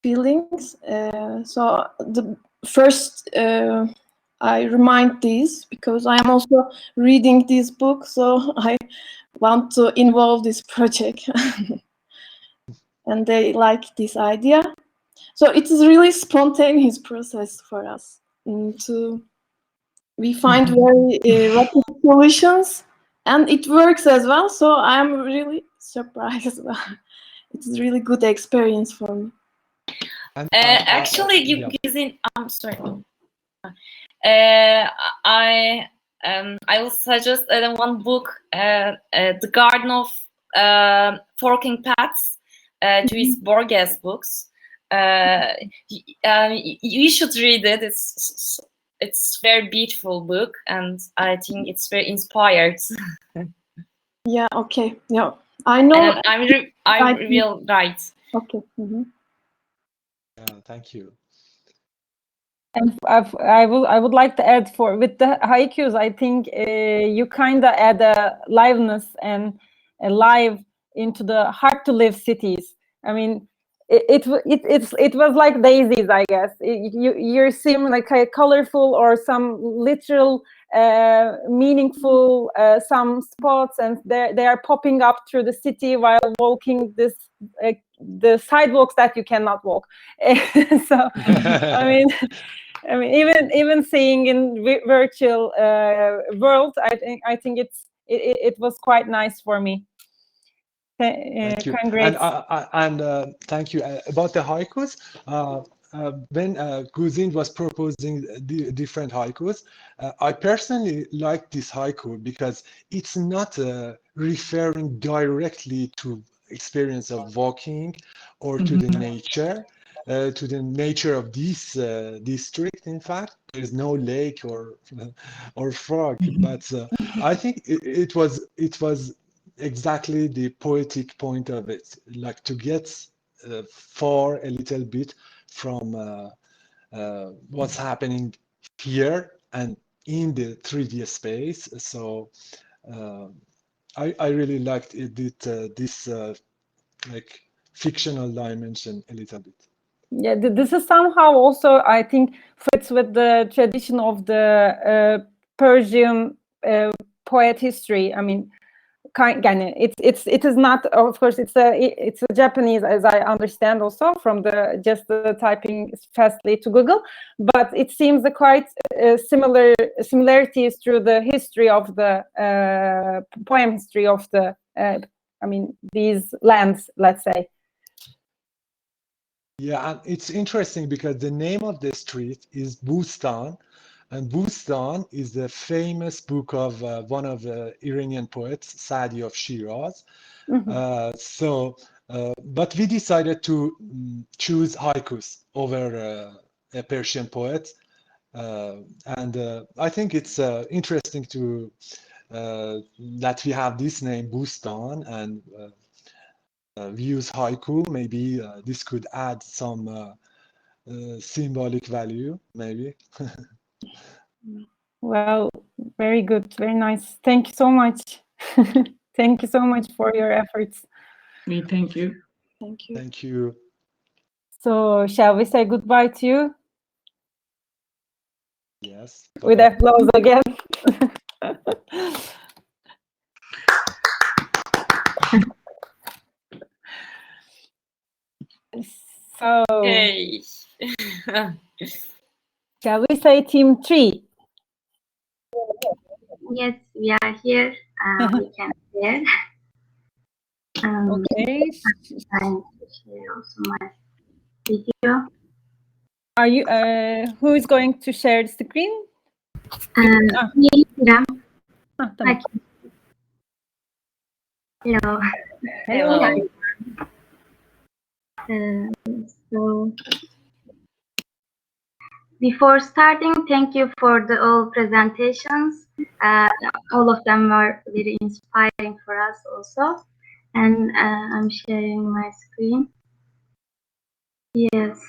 feelings. So the first I remind these because I am also reading this book, so I want to involve this project. And they like this idea. So it is really spontaneous process for us. We find very rapid solutions, and it works as well. So I'm really surprised. It's a really good experience for me. And, Actually, yeah. Guzin, I'm sorry. I will suggest one book, The Garden of Forking Paths, Luis Borges books. You should read it. It's very beautiful book, and I think it's very inspired. Yeah. Okay. Yeah. I know. And I will write. Okay. Yeah, thank you. And I would like to add with the haikus, I think you kind of add a liveness and a live into the hard to live cities. I mean, it was like daisies, I guess. You seem like a colorful or some literal, meaningful some spots, and they are popping up through the city while walking the sidewalks that you cannot walk. So I mean, even seeing in virtual world, I think it was quite nice for me. Thank you. Congrats. And thank you. About the haikus, when Guzin was proposing the different haikus, I personally like this haiku because it's not referring directly to experience of walking or to the nature, to the nature of this district. In fact, there is no lake or frog, but I think it was exactly the poetic point of it, like to get far a little bit from what's happening here and in the 3D space. So I really liked this like fictional dimension a little bit. Yeah, this is somehow also, I think, fits with the tradition of the Persian poet history. I mean, it is not, of course, it's a Japanese, as I understand also from the typing fastly to Google, but it seems quite similarities through the history of the poem history of the I mean, these lands, let's say. Yeah, and it's interesting because the name of the street is Bustan, And Bustan is the famous book of one of the Iranian poets, Saadi of Shiraz. But we decided to choose haikus over a Persian poet. And I think it's interesting to that we have this name Bustan, and we use haiku. Maybe this could add some symbolic value, maybe. Well, very good, very nice. Thank you so much. Thank you so much for your efforts. We thank you. Thank you. Thank you. So, shall we say goodbye to you? Yes. With Bye-bye. applause again. So, Hey. shall we say team 3? Yes, we are here. We can share. Okay. I'm trying to share also my video. Are you? Who is going to share the screen? Me, Hiram. Tamam. Hello. Hello. So before starting, thank you for the all presentations. All of them were very inspiring for us also. And I'm sharing my screen. Yes.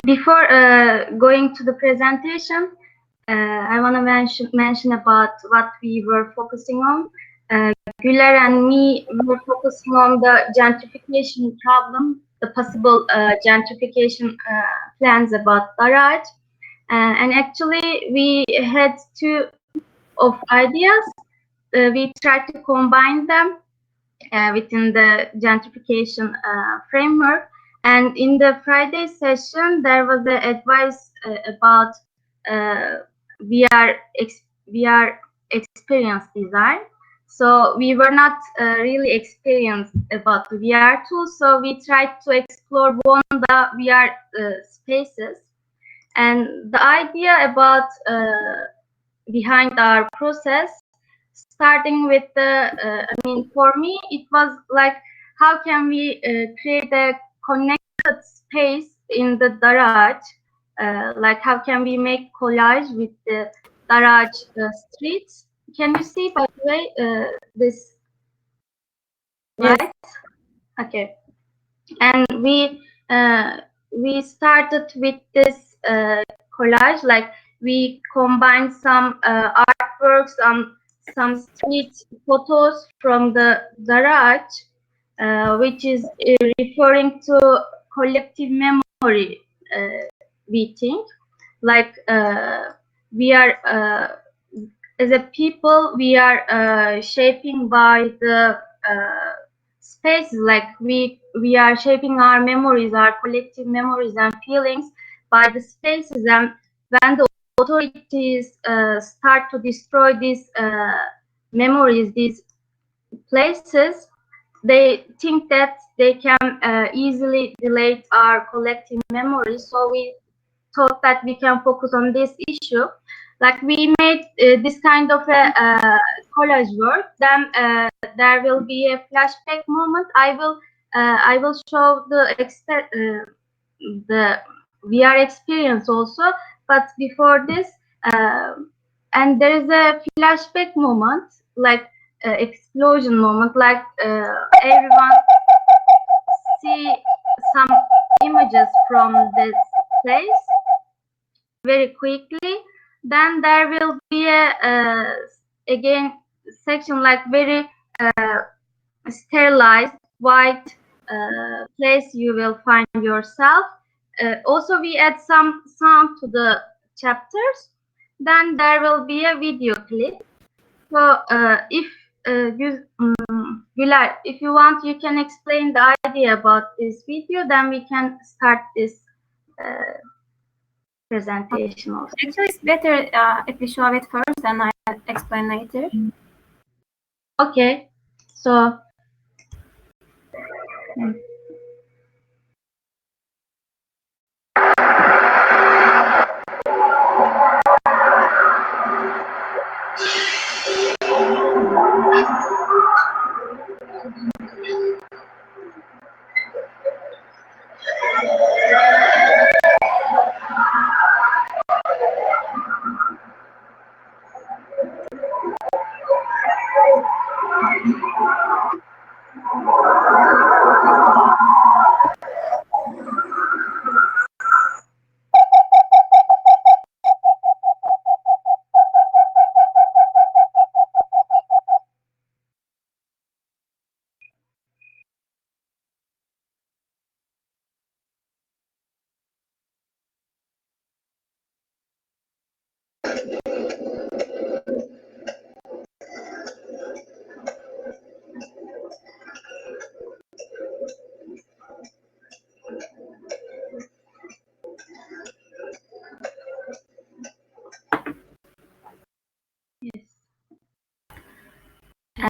Before going to the presentation, I want to mention about what we were focusing on. Güler and me were focusing on the gentrification problem, the possible gentrification plans about Darağaç. And actually, we had two of ideas. We tried to combine them within the gentrification framework. And in the Friday session, there was the advice about VR experience design. So we were not really experienced about the VR tools. So we tried to explore one of the VR spaces. And the idea about behind our process, starting with the, for me, it was like, how can we create a connected space in the Darağaç? Like, how can we make collage with the Darağaç streets? Can you see, by the way, this? Right? Yes. Okay. And we started with this collage, like we combined some artworks, some street photos from the Darağaç, which is referring to collective memory. We think, like we are as a people, we are shaping by the spaces, like we are shaping our memories, our collective memories and feelings by the spaces. And when the authorities start to destroy these memories, these places, they think that they can easily delete our collective memories. So we thought that we can focus on this issue. Like we made this kind of a collage work. Then there will be a flashback moment. I will show the VR experience also. But before this, and there is a flashback moment, like explosion moment, like everyone see some images from this place very quickly. Then there will be a again section, like very sterilized white place you will find yourself. Also we add some sound to the chapters. Then there will be a video clip. So if Güler, if you want, you can explain the idea about this video, then we can start this presentation also. Actually, it's better if we show it first and I explain later. Okay, so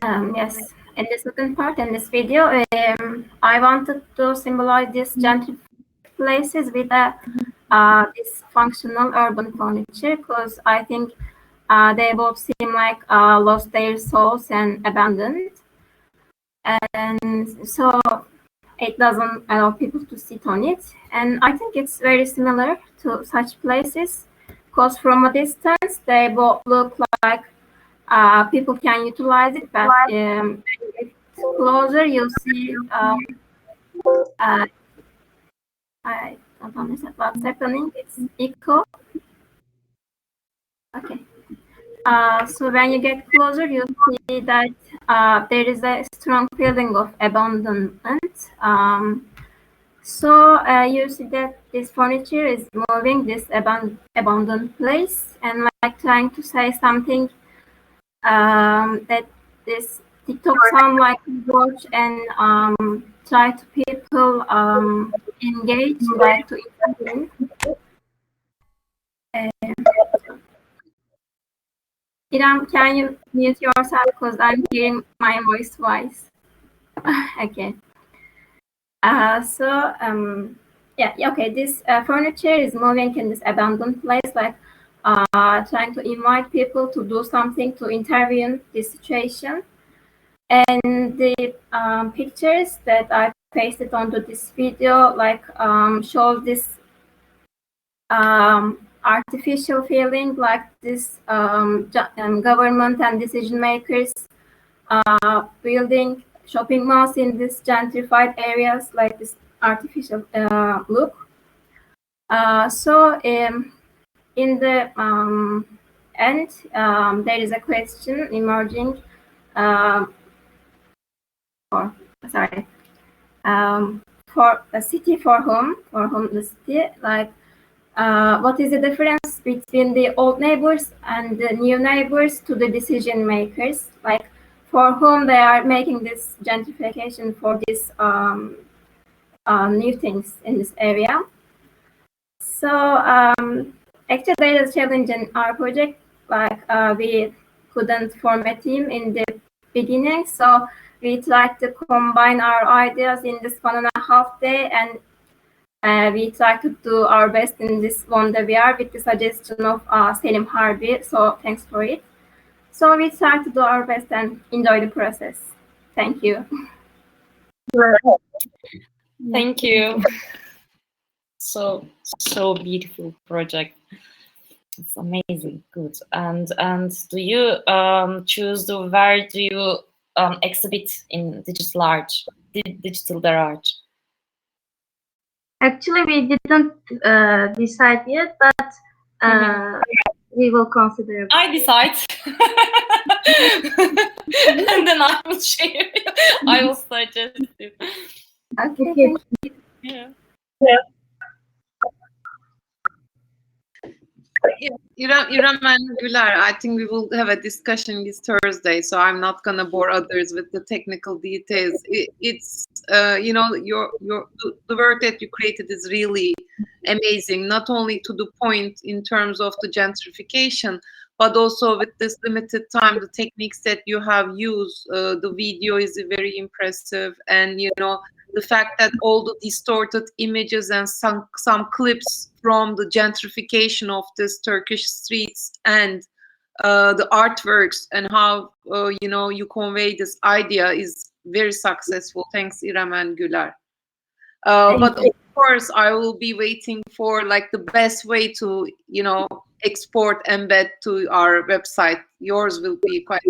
Yes, in the second part in this video, I wanted to symbolize these gentrified places with this functional urban furniture, because I think they both seem like lost their souls and abandoned. And so it doesn't allow people to sit on it. And I think it's very similar to such places, because from a distance, they both look like people can utilize it, but when you get closer, you'll see I don't understand what's happening. It's echo. Okay. So when you get closer, you see that there is a strong feeling of abandonment. So you see that this furniture is moving this abandoned place, and like trying to say something that this TikTok sound like watch and try to people engage, like to intervene. Iram, can you mute yourself, because I'm hearing my voice twice. Okay. Yeah, okay, this furniture is moving in this abandoned place, like trying to invite people to do something to intervene this situation. And the pictures that I pasted onto this video, like shows this artificial feeling, like this government and decision makers building shopping malls in this gentrified areas, like this artificial look. So in the end, there is a question emerging. For a city, for whom the city, like what is the difference between the old neighbors and the new neighbors to the decision makers, like for whom they are making this gentrification for these new things in this area. So actually there is a challenge in our project, like we couldn't form a team in the beginning, so we tried to combine our ideas in this 1.5 day, and we tried to do our best in this one day VR with the suggestion of Selim Harbi, so thanks for it. So we tried to do our best and enjoy the process. Thank you. Thank you. So beautiful project. It's amazing. Good. And do you choose where do you exhibit in digital art, digital Darağaç? Actually, we didn't decide yet, but we will consider. I decide. And then I will share. I will suggest it. Okay. Yeah. İrem and Güler, I think we will have a discussion this Thursday, so I'm not gonna bore others with the technical details. It's you know, the work that you created is really amazing, not only to the point in terms of the gentrification, but also with this limited time, the techniques that you have used. The video is very impressive, and you know, the fact that all the distorted images and some clips from the gentrification of this Turkish streets and the artworks and how you know, you convey this idea is very successful. Thanks, İrem and Güler. But of course, I will be waiting for like the best way to, you know, export, embed to our website. Yours will be quite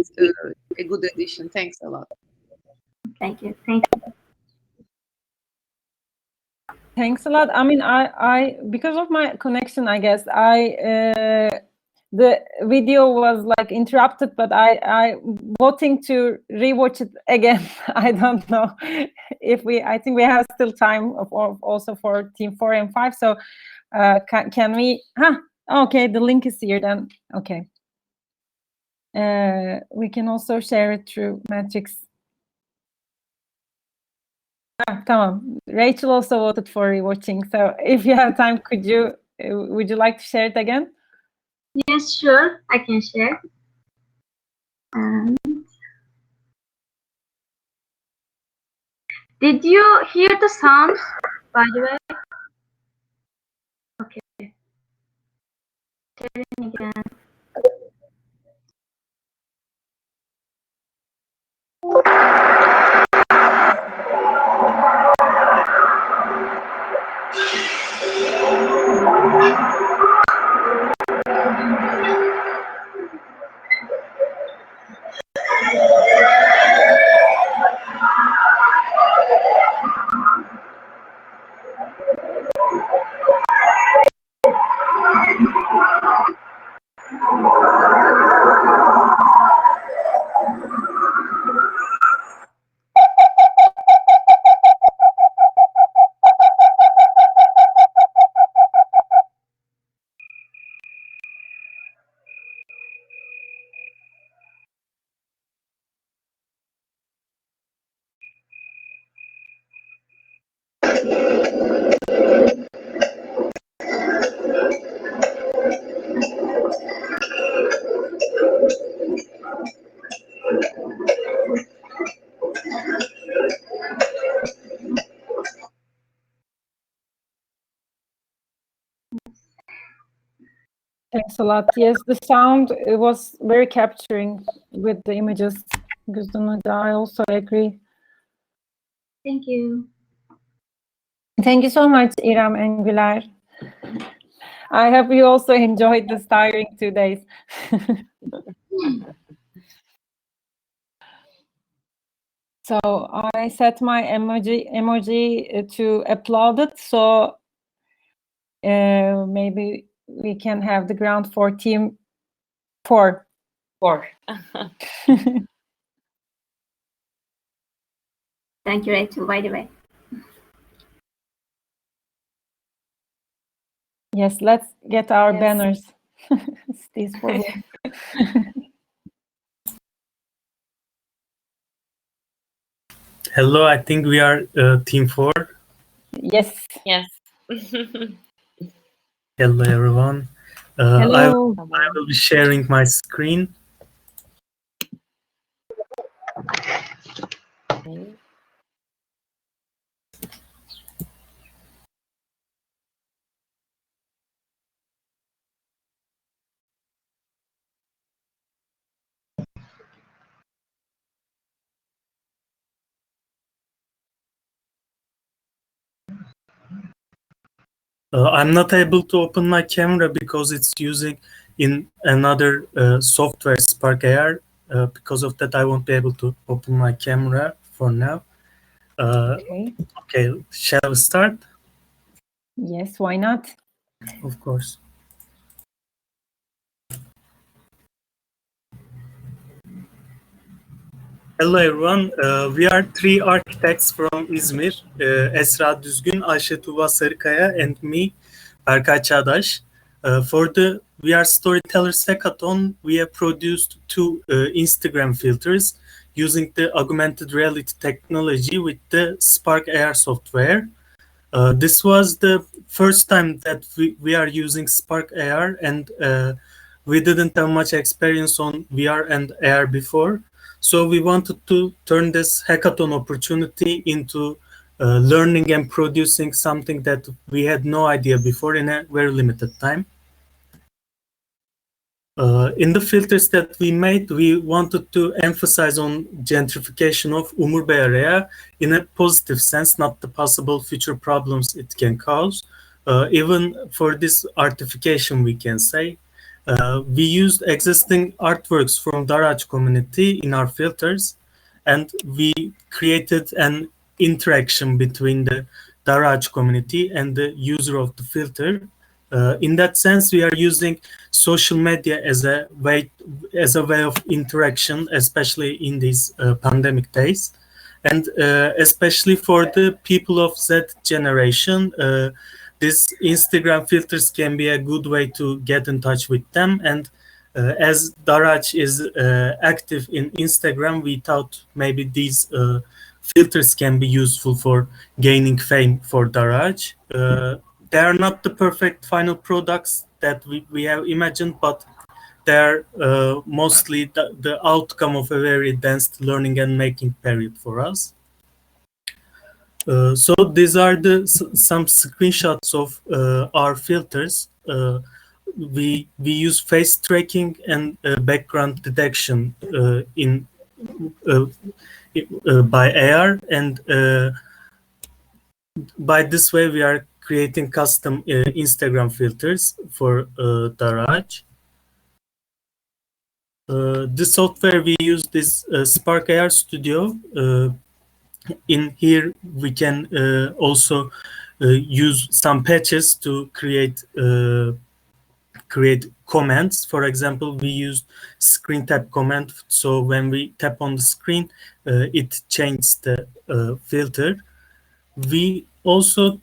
a good addition. Thanks a lot. Thank you. Thanks a lot. I mean, I because of my connection, I guess the video was like interrupted, but I voting to rewatch it again. I don't know if I think we have still time also for team 4 and 5. So can we? Okay, the link is here then. Okay. We can also share it through Matrix. Tamam. Rachel also voted for rewatching. So if you have time, would you like to share it again? Yes, sure. I can share. Did you hear the sound, by the way? Okay. Sharing again. Thanks a lot. Yes, the sound, it was very capturing with the images. I also agree. Thank you. Thank you so much, İrem and Güler. I hope you also enjoyed this tiring 2 days. So I set my emoji to applaud it. So maybe we can have the ground for team 4. 4. Thank you, Rachel, by the way. Yes, let's get our Yes. banners. These 4. Hello, I think we are team 4. Yes. Yes. Hello, everyone. Hello. I will be sharing my screen. Okay. I'm not able to open my camera because it's using in another software, Spark AR. Because of that, I won't be able to open my camera for now. Okay, shall we start? Yes, why not? Of course. Hello everyone. We are 3 architects from Izmir. Esra Düzgün, Ayşe Tuğba Sarıkaya, and me, Berkay Çağdaş. For the V'R Storytellers hackathon, we have produced 2 Instagram filters using the augmented reality technology with the Spark AR software. This was the first time that we are using Spark AR, and we didn't have much experience on VR and AR before. So we wanted to turn this hackathon opportunity into learning and producing something that we had no idea before in a very limited time. In the filters that we made, we wanted to emphasize on gentrification of Umurbey area in a positive sense, not the possible future problems it can cause. Even for this artification, we can say. We used existing artworks from Darağaç community in our filters, and we created an interaction between the Darağaç community and the user of the filter. In that sense, we are using social media as a way of interaction, especially in these pandemic days, and especially for the people of Z generation. These Instagram filters can be a good way to get in touch with them. And as Darağaç is active in Instagram, we thought maybe these filters can be useful for gaining fame for Darağaç. They are not the perfect final products that we have imagined, but they're mostly the outcome of a very dense learning and making period for us. So these are some screenshots of our filters. We use face tracking and background detection by AR, and by this way we are creating custom Instagram filters for Darağaç. This software we use this Spark AR Studio. In here we can also use some patches to create comments. For example, we used screen tap command, so when we tap on the screen, it changes the filter. We also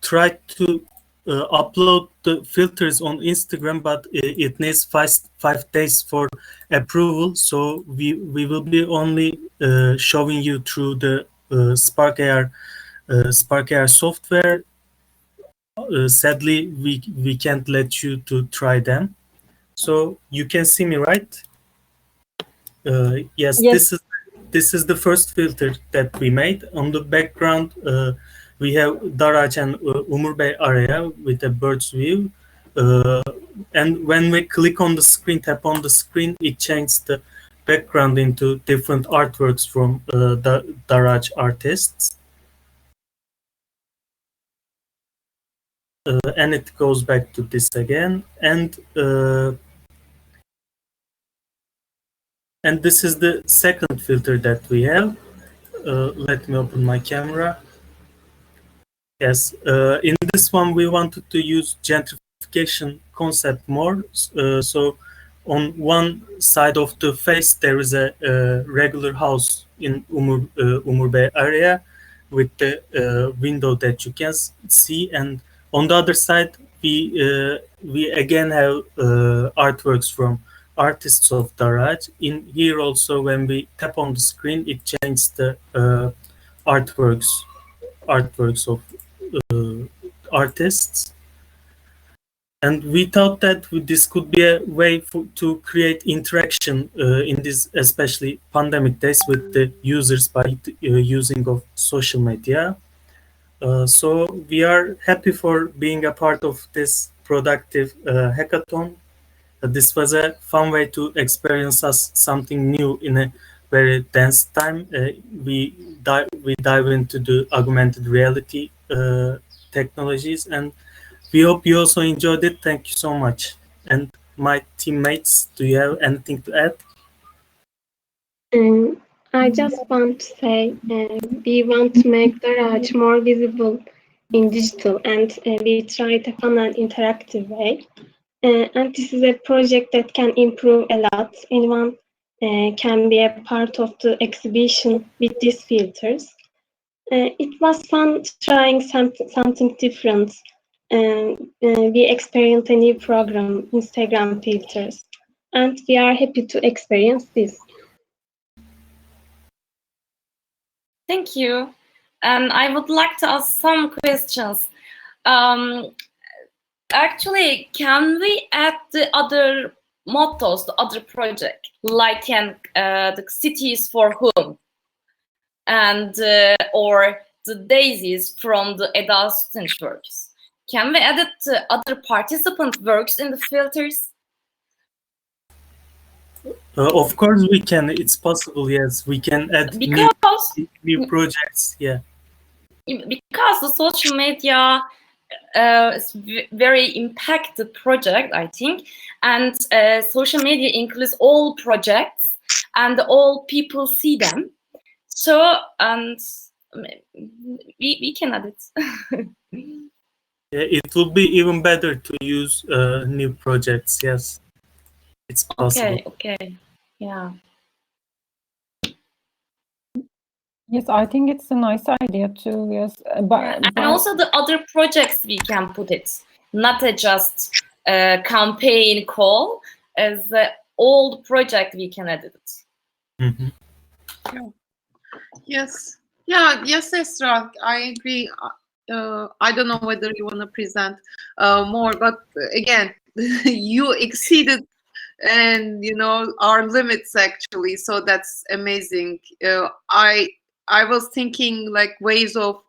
tried to upload the filters on Instagram, but it needs five days for approval. So we will be only showing you through the Spark AR software. Sadly, we can't let you to try them. So you can see me, right? Yes. This is the first filter that we made. On the background, we have Darağaç and Umurbey area with a bird's view. And when we click on the screen, tap on the screen, it changes the background into different artworks from the Darağaç artists. And it goes back to this again. And this is the second filter that we have. Let me open my camera. Yes, in this one we wanted to use gentrification concept more. So on one side of the face there is a regular house in Umurbey area with the window that you can see, and on the other side we again have artworks from artists of Darağaç. In here also, when we tap on the screen, it changes the artworks of artists. And we thought that this could be a way to create interaction in this especially pandemic days with the users by using of social media. So we are happy for being a part of this productive hackathon. This was a fun way to experience something new in a very dense time. We dive into the augmented reality technologies, and we hope you also enjoyed it. Thank you so much. And my teammates, do you have anything to add? I just want to say we want to make Darağaç more visible in digital, and we try it fun and interactive way. And this is a project that can improve a lot. Anyone can be a part of the exhibition with these filters. It was fun trying something different. We experienced a new program, Instagram filters, and we are happy to experience this. Thank you. And I would like to ask some questions. Actually, can we add the other mottos, the other project, like the cities for whom, and or the daisies from the Eda student works? Can we add it to other participant works in the filters? Of course we can. It's possible. Yes, we can add new projects. Yeah. Because the social media is very impacted project, I think, and social media includes all projects and all people see them. So and we can add it. Yeah, it will be even better to use new projects. Yes, it's possible. Okay, yeah. Yes, I think it's a nice idea too. Yes, but and also the other projects we can put it, not just a campaign call, as the old project we can edit it. Mm-hmm. Yes. Yeah. Yes, Esra, I agree. I don't know whether you want to present more, but again, you exceeded and our limits actually, so that's amazing. I was thinking like ways of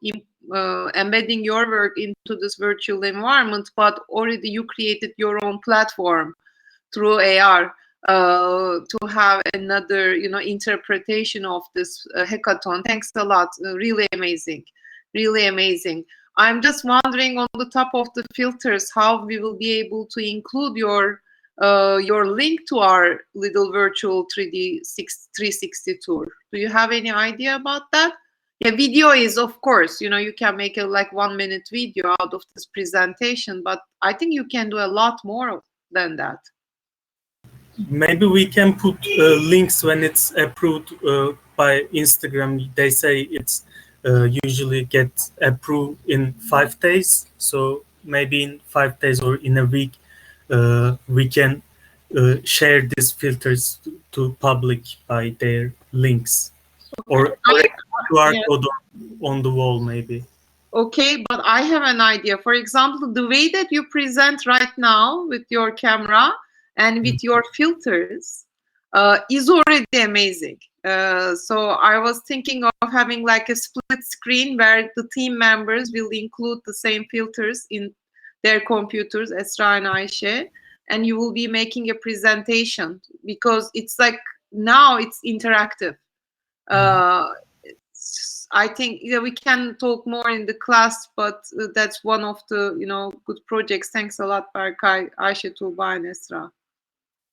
embedding your work into this virtual environment, but already you created your own platform through AR to have another, interpretation of this hackathon. Thanks a lot. Really amazing. Really amazing. I'm just wondering on the top of the filters how we will be able to include your link to our little virtual 360 tour. Do you have any idea about that? Yeah, video is, of course, you can make a like 1 minute video out of this presentation, but I think you can do a lot more than that. Maybe we can put links when it's approved by Instagram. They say it's usually gets approved in 5 days. So maybe in 5 days or in a week, we can share these filters to public by their links or QR code on the wall maybe. Okay, but I have an idea. For example, the way that you present right now with your camera and with your filters is already amazing. So I was thinking of having like a split screen where the team members will include the same filters in their computers, Esra and Ayşe, and you will be making a presentation because it's like now it's interactive. I think we can talk more in the class, but that's one of the good projects. Thanks a lot, Berkay, Ayşe, Tuğba, and Esra.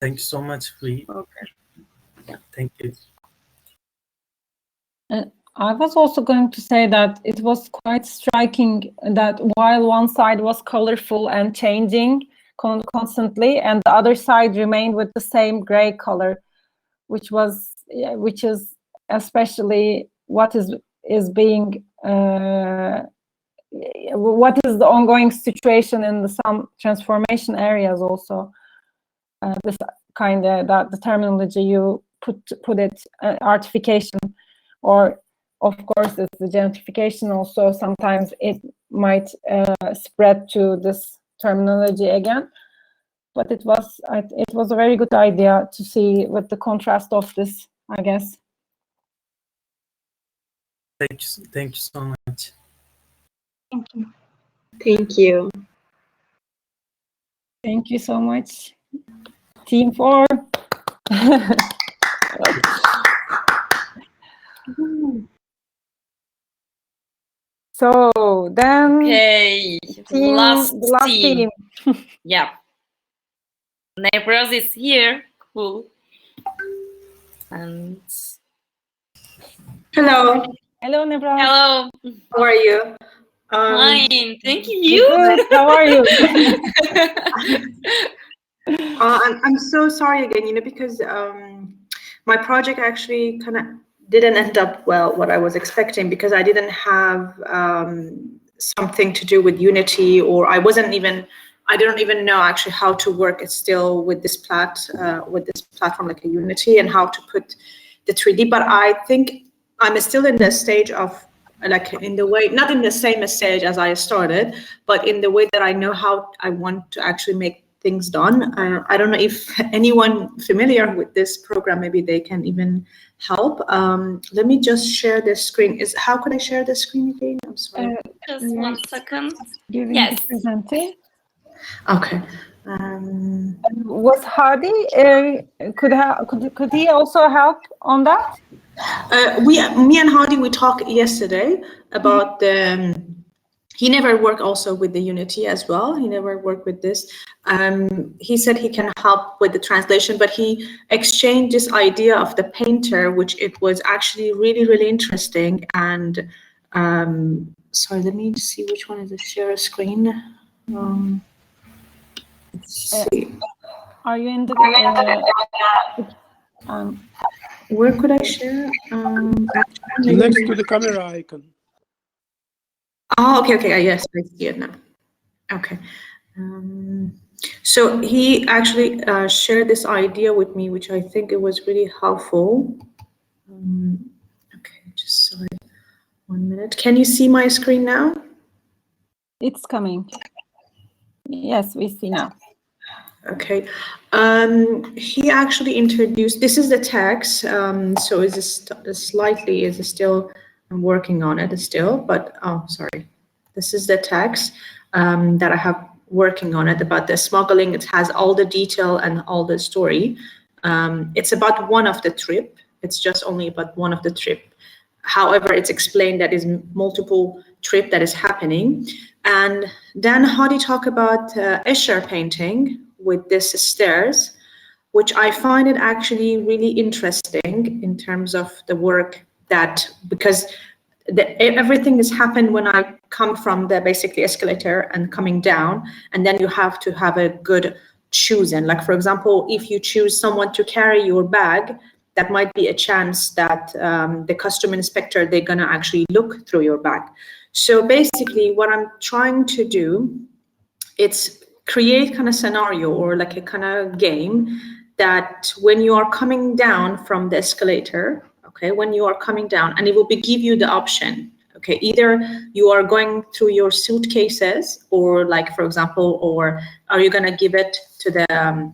Thank you so much. Okay. Thank you. I was also going to say that it was quite striking that while one side was colorful and changing constantly, and the other side remained with the same gray color, which is especially what is being what is the ongoing situation in some transformation areas also. This kind of the terminology you put it artification, or of course it's the gentrification also. Sometimes it might spread to this terminology again, but it was a very good idea to see with the contrast of this, I guess. Thank you so much. Thank you. Thank you. Thank you so much, Team 4. So then, okay, last team. Yeah, Neighbors is here. Cool. And hello. Hello, Nebra. Hello. How are you? Fine, thank you. Good. How are you? I'm so sorry again, because my project actually kind of didn't end up well what I was expecting, because I didn't have something to do with Unity, or I don't even know actually how to work still with this platform like a Unity, and how to put the 3D. But I think I'm still in the stage of, like, in the way, not in the same stage as I started, but in the way that I know how I want to actually make things done. I don't know if anyone familiar with this program, maybe they can even help. Let me just share the screen. How could I share the screen again? I'm sorry. Just 1 second. Yes. Presenting. Okay. Was Hadi could he also help on that? Me and Hadi, we talked yesterday about the. He never worked also with the Unity as well. He never worked with this. He said he can help with the translation, but he exchanged this idea of the painter, which it was actually really, really interesting. And sorry, let me see which one is the share screen. Let's see. Are you in the? Where could I share? Next to the camera icon. Oh, okay. Yes, I see it now. Okay. So he actually shared this idea with me, which I think it was really helpful. Okay, just sorry. 1 minute. Can you see my screen now? It's coming. Yes, we see now. Okay. He actually introduced. This is the text. So is still I'm working on it still, but oh, sorry. This is the text that I have working on it about the smuggling. It has all the detail and all the story. It's about one of the trip. It's just only about one of the trip. However, it's explained that is multiple trip that is happening. And then Hadi talk about Escher painting with this stairs, which I find it actually really interesting in terms of the work that, because everything has happened when I come from the basically escalator and coming down, and then you have to have a good choosing. Like, for example, if you choose someone to carry your bag, that might be a chance that the custom inspector, they're gonna actually look through your bag. So basically what I'm trying to do, it's create kind of scenario or like a kind of game that when you are coming down from the escalator, okay, when you are coming down, and it will give you the option, okay, either you are going through your suitcases, or like, for example, or are you gonna give it to the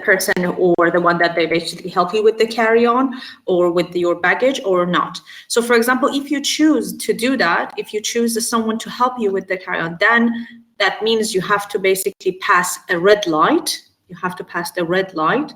person or the one that they basically help you with the carry-on or with your baggage or not. So for example, if you choose to do that, if you choose someone to help you with the carry-on, then that means you have to basically pass a red light. You have to pass the red light,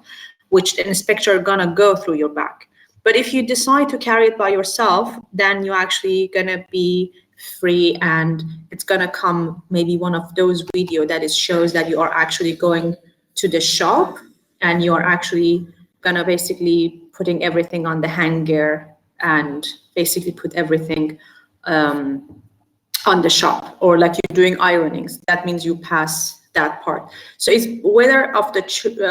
which the inspector are gonna go through your bag. But if you decide to carry it by yourself, then you're actually gonna be free, and it's gonna come maybe one of those video that it shows that you are actually going to the shop and you're actually gonna basically putting everything on the hanger and basically put everything on the shop, or like you're doing ironings. That means you pass that part. So it's whether of the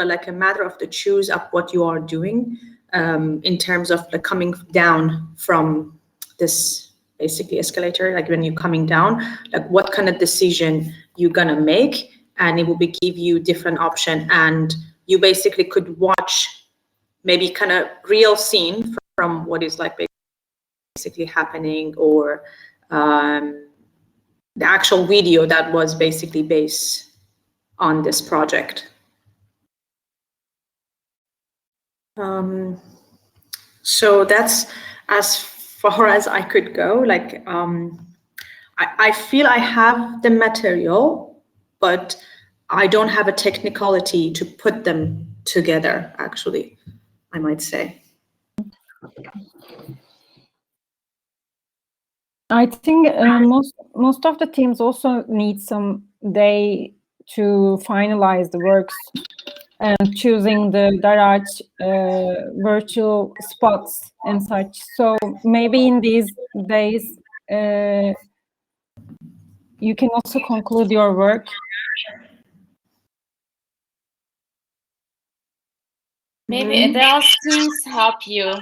like a matter of the choose of what you are doing in terms of the coming down from this basically escalator, like when you're coming down, like what kind of decision you're gonna make, and it will give you different option, and you basically could watch maybe kind of real scene from what is like basically happening, or the actual video that was basically based on this project. So that's as far as I could go. Like, I feel I have the material, but I don't have a technicality to put them together, actually, I might say. I think most of the teams also need some day to finalize the works and choosing the Darağaç virtual spots and such. So maybe in these days you can also conclude your work. Maybe Eda's teams help you.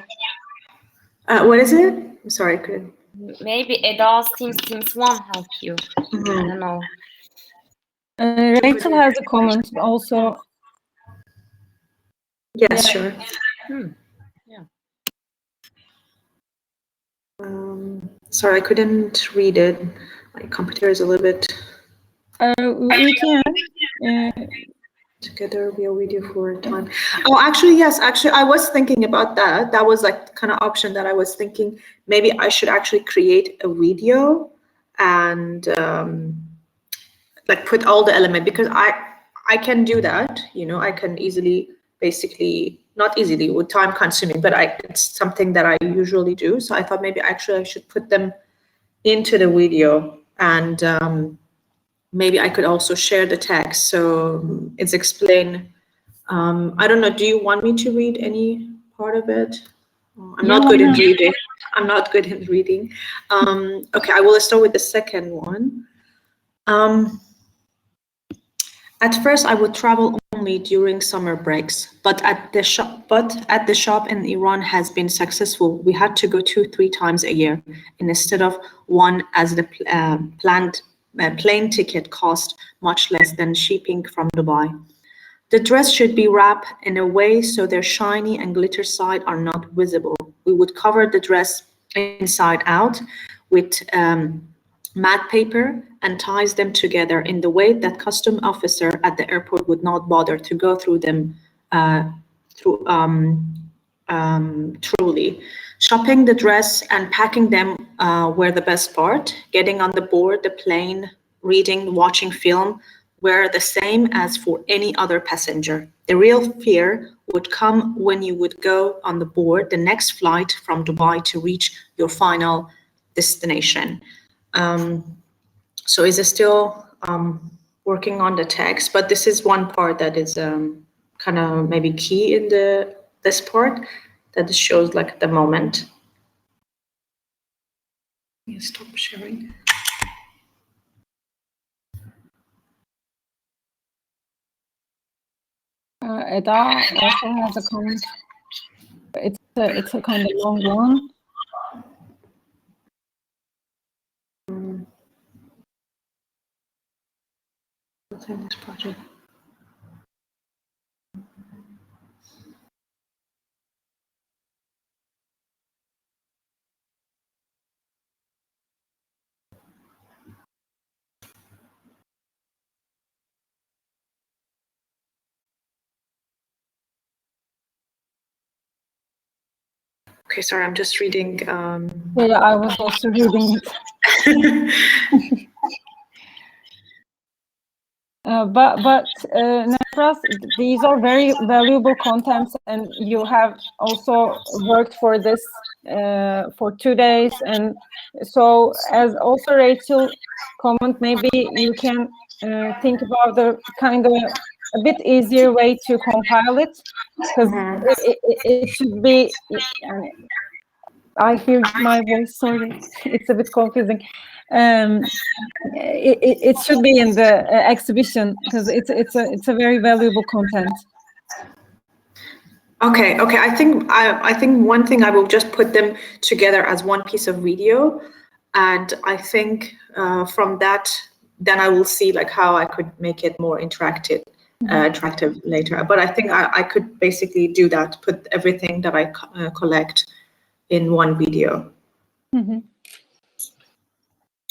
What is it? I'm sorry, I couldn't. Maybe Eda's teams won't help you. I don't know. Rachel has a comment also. Yes, sure. Yeah. Sorry, I couldn't read it. My computer is a little bit. We can. Together we are video for a time. Oh, actually, yes. Actually, I was thinking about that. That was like kind of option that I was thinking. Maybe I should actually create a video and like put all the element, because I can do that. You know, I can easily, basically, not easily, with time consuming, but it's something that I usually do. So I thought maybe actually I should put them into the video, and maybe I could also share the text, so it's explain. I don't know, do you want me to read any part of it? I'm not good in reading. I'm not good in reading. Okay, I will start with the second one. At first, I would travel only during summer breaks, but at the shop in Iran has been successful. We had to go 2-3 times a year instead of one, as the plane ticket cost much less than shipping from Dubai. The dress should be wrapped in a way so their shiny and glitter side are not visible. We would cover the dress inside out with matte paper and ties them together in the way that custom officer at the airport would not bother to go through them truly. Shopping the dress and packing them were the best part. Getting on the board, the plane, reading, watching film were the same as for any other passenger. The real fear would come when you would go on the board the next flight from Dubai to reach your final destination. So is still working on the text, but this is one part that is kind of maybe key in this part that shows like the moment. Stop sharing. Eda also has a comment. It's a kind of long one. What's in this project? Okay, sorry, I'm just reading. Yeah, I was also reading it. But Nefras, these are very valuable contents, and you have also worked for this for 2 days. And so, as also Rachel comment, maybe you can think about the kind of a bit easier way to compile it, because it should be. I hear my voice. Sorry, it's a bit confusing. It should be in the exhibition because it's a very valuable content. Okay. I think one thing I will just put them together as one piece of video, and I think from that, then I will see like how I could make it more interactive. Attractive later, but I think I could basically do that. Put everything that I collect in one video.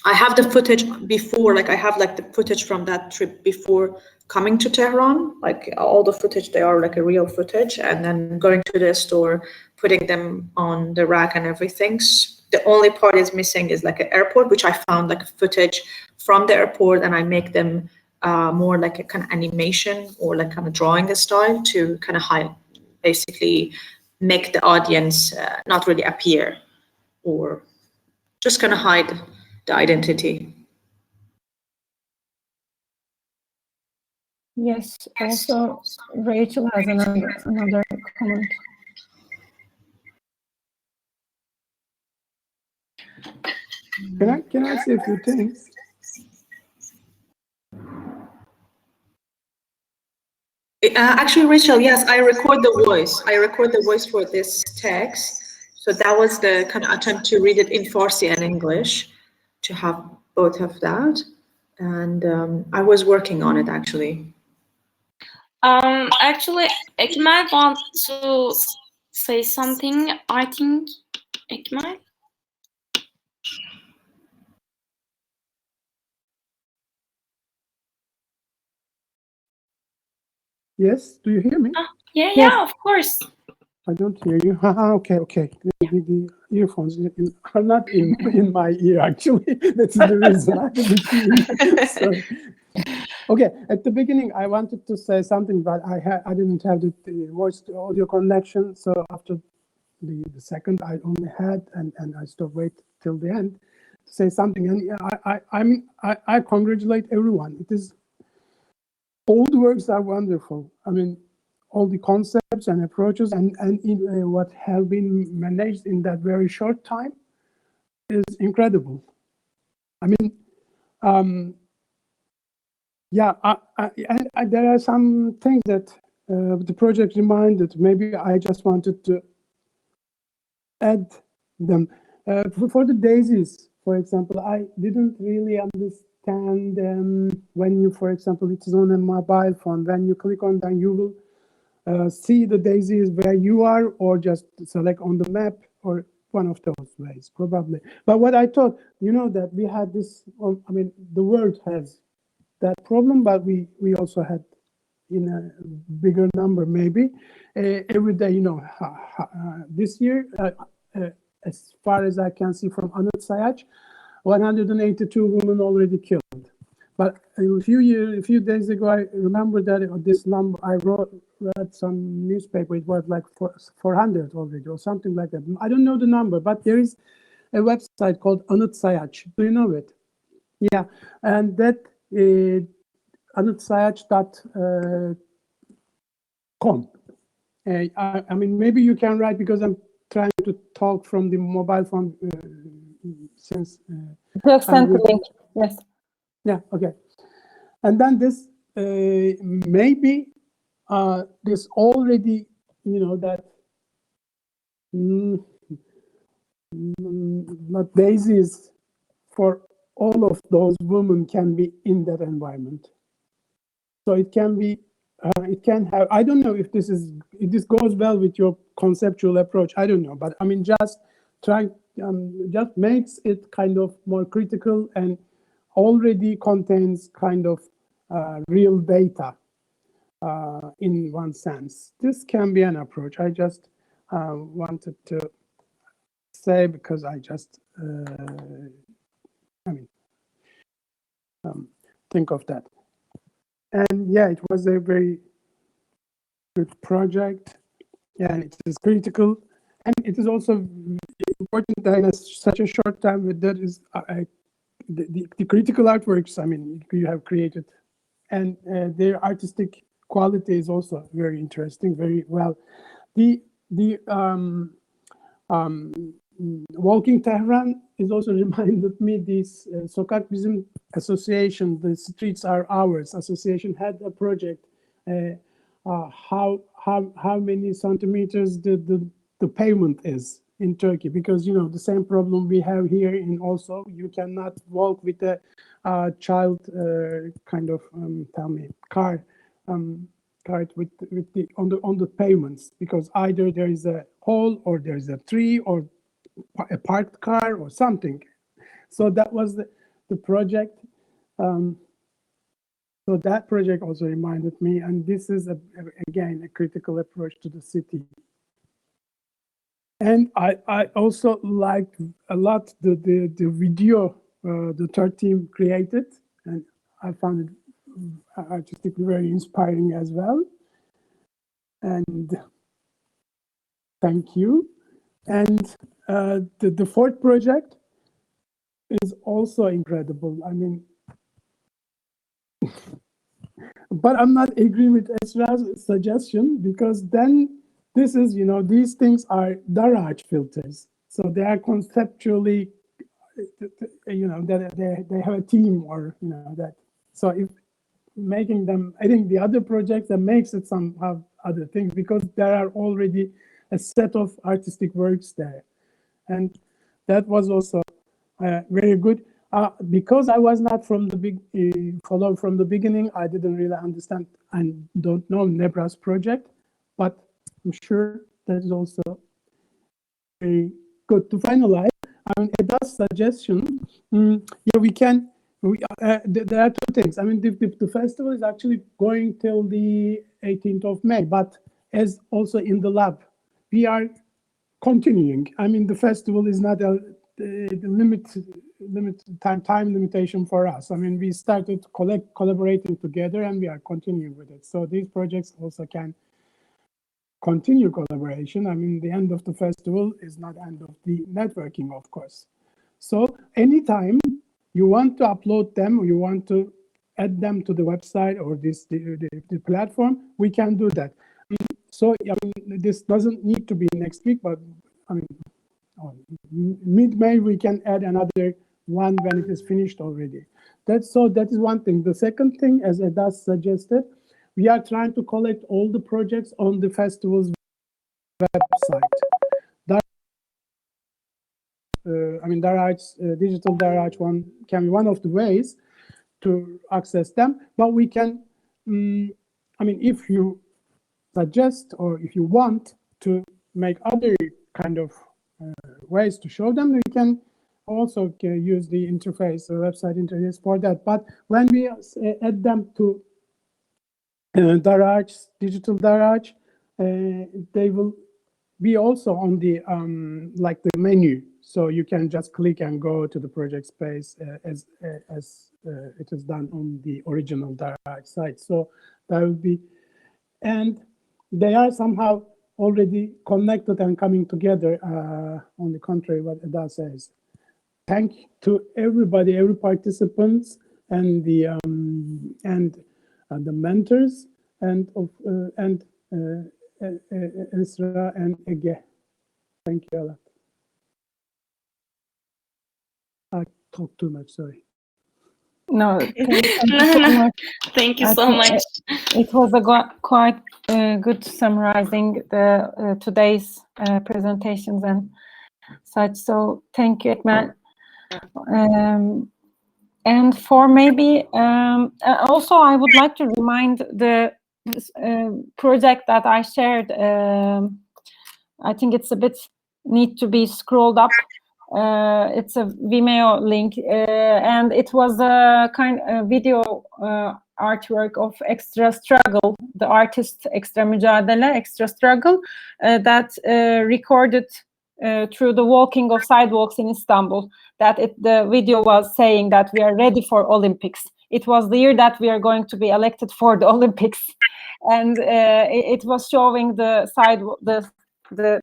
I have the footage before, like I have like the footage from that trip before coming to Tehran, like all the footage, they are like a real footage, and then going to the store, putting them on the rack and everything. The only part is missing is like an airport, which I found like footage from the airport, and I make them more like a kind of animation or like kind of drawing style to kind of hide, basically make the audience not really appear or just kind of hide the identity. Yes, also Rachel has another comment. Can I say a few things? Actually, Rachel, yes, I record the voice. I record the voice for this text. So that was the kind of attempt to read it in Farsi and English, to have both of that. And I was working on it actually. Actually, Ekmel wants to say something, I think. Ekmel? Yes, do you hear me? Yeah, of course. I don't hear you. Okay. The earphones are not in my ear, actually. That's the reason I didn't hear you. Sorry. Okay, at the beginning, I wanted to say something, but I didn't have the voice to audio connection. So after the second I only had, and I stopped wait till the end to say something. And I congratulate everyone. It is, all the works are wonderful. I mean, all the concepts and approaches and what have been managed in that very short time is incredible. I mean, yeah, there are some things that the project reminded. Maybe I just wanted to add them. For the daisies, for example, I didn't really understand when you, for example, it is on a mobile phone, when you click on that, you will see the daisies where you are, or just select on the map, or one of those ways, probably. But what I thought, that we had this, I mean, the world has that problem, but we also had in a bigger number, maybe. Every day, this year, as far as I can see from Anıt 182 women already killed. But a few days ago, I remember that this number, I read some newspaper, it was like 400 already or something like that. I don't know the number, but there is a website called Anıt. Do you know it? Yeah, and that anıtsayaç.com. I mean, maybe you can write because I'm trying to talk from the mobile phone since. Just send the link. Yes. Yeah. Okay. And then this maybe this already, you know, that not daisies for all of those women can be in that environment. So it can be. It can have, I don't know if this goes well with your conceptual approach. I don't know, but I mean, just trying, just makes it kind of more critical and already contains kind of real data in one sense. This can be an approach. I just wanted to say because I just, think of that. And yeah, it was a very good project. Yeah, and it is critical. And it is also important that in such a short time with that is the critical artworks, I mean, you have created. And their artistic quality is also very interesting, very well. The Walking Tehran is also reminded me this Sokak Bizim Association, the Streets Are Ours Association had a project. How many centimeters the pavement is in Turkey? Because you know the same problem we have here in also. You cannot walk with a child kind of car with the on the pavements because either there is a hole or there is a tree or a parked car or something. So that was the project. So that project also reminded me, and this is again a critical approach to the city. And I also liked a lot the video the third team created, and I found it artistically very inspiring as well. And thank you. And the fourth project is also incredible. I mean, but I'm not agree with Esra's suggestion because then this is, you know, these things are Darağaç filters. So they are conceptually, you know, that they have a team or, you know, that. So if making them, I think the other projects that makes it somehow other things because there are already a set of artistic works there. And that was also very good. Because I was not from the follow from the beginning, I didn't really understand and don't know Nebra's project, but I'm sure that is also very good. To finalize, I mean, Eda's suggestion, yeah, we can. There are two things. I mean, the festival is actually going till the 18th of May, but as also in the lab, we are continuing. I mean, the festival is not a time limitation for us. I mean, we started collaborating together and we are continuing with it. So these projects also can continue collaboration. I mean, the end of the festival is not end of the networking, of course. So anytime you want to upload them or you want to add them to the website or the platform, we can do that. So I mean, this doesn't need to be next week, but I mean, mid-May we can add another one when it is finished already. That is one thing. The second thing, as Eda suggested, we are trying to collect all the projects on the festival's website. Darağaç, digital Darağaç one can be one of the ways to access them, but we can, I mean, if you suggest or if you want to make other kind of ways to show them, we can also use the interface, the website interface for that. But when we add them to Darağaç, digital Darağaç, they will we also on the like the menu, so you can just click and go to the project space as it is done on the original Daragac site. So that will be, and they are somehow already connected and coming together. On the contrary, what Eda says. Thank to everybody, every participants, and the mentors, and Esra and Ege. Thank you a lot. I talked too much, sorry. No, thank you so much. It was a quite good summarizing the today's presentations and such. So thank you, Ekmel. And for maybe also I would like to remind the project that I shared. I think it's a bit need to be scrolled up. It's a Vimeo link, and it was a kind of video artwork of Extra Struggle, the artist Extra Mücadele, Extra Struggle, that recorded through the walking of sidewalks in Istanbul. That the video was saying that we are ready for Olympics. It was the year that we are going to be elected for the Olympics, and it was showing the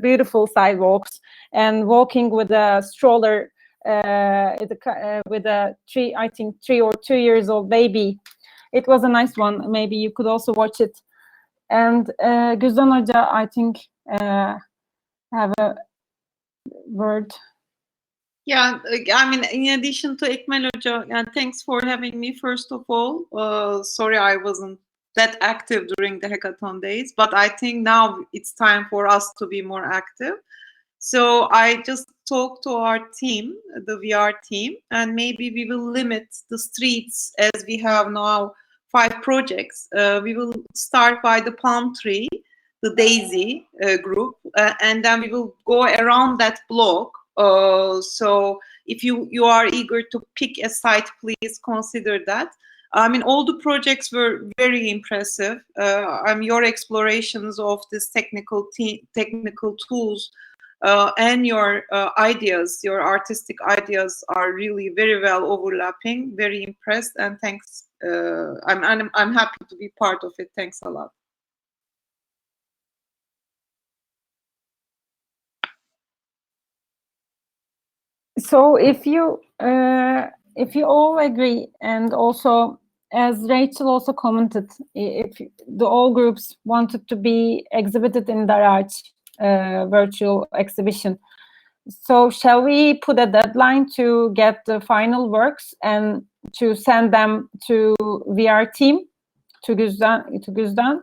beautiful sidewalks and walking with a stroller with a 3 or 2 years old baby. It was a nice one. Maybe you could also watch it. And Güzdan Hoca, I think, have a word. Yeah, I mean, in addition to Ekmel Hoca, and thanks for having me, first of all. Sorry I wasn't that active during the hackathon days, but I think now it's time for us to be more active. So I just talked to our team, the VR team, and maybe we will limit the streets as we have now 5 projects. We will start by the palm tree, the daisy group, and then we will go around that block. So if you are eager to pick a site, please consider that. I mean, all the projects were very impressive. Your explorations of this technical tools and your ideas, your artistic ideas, are really very well overlapping. Very impressed, and thanks. I'm happy to be part of it. Thanks a lot. So if you all agree, and also as Rachel also commented, if the all groups wanted to be exhibited in Darağaç virtual exhibition, so shall we put a deadline to get the final works and to send them to VR team, to Güzdan?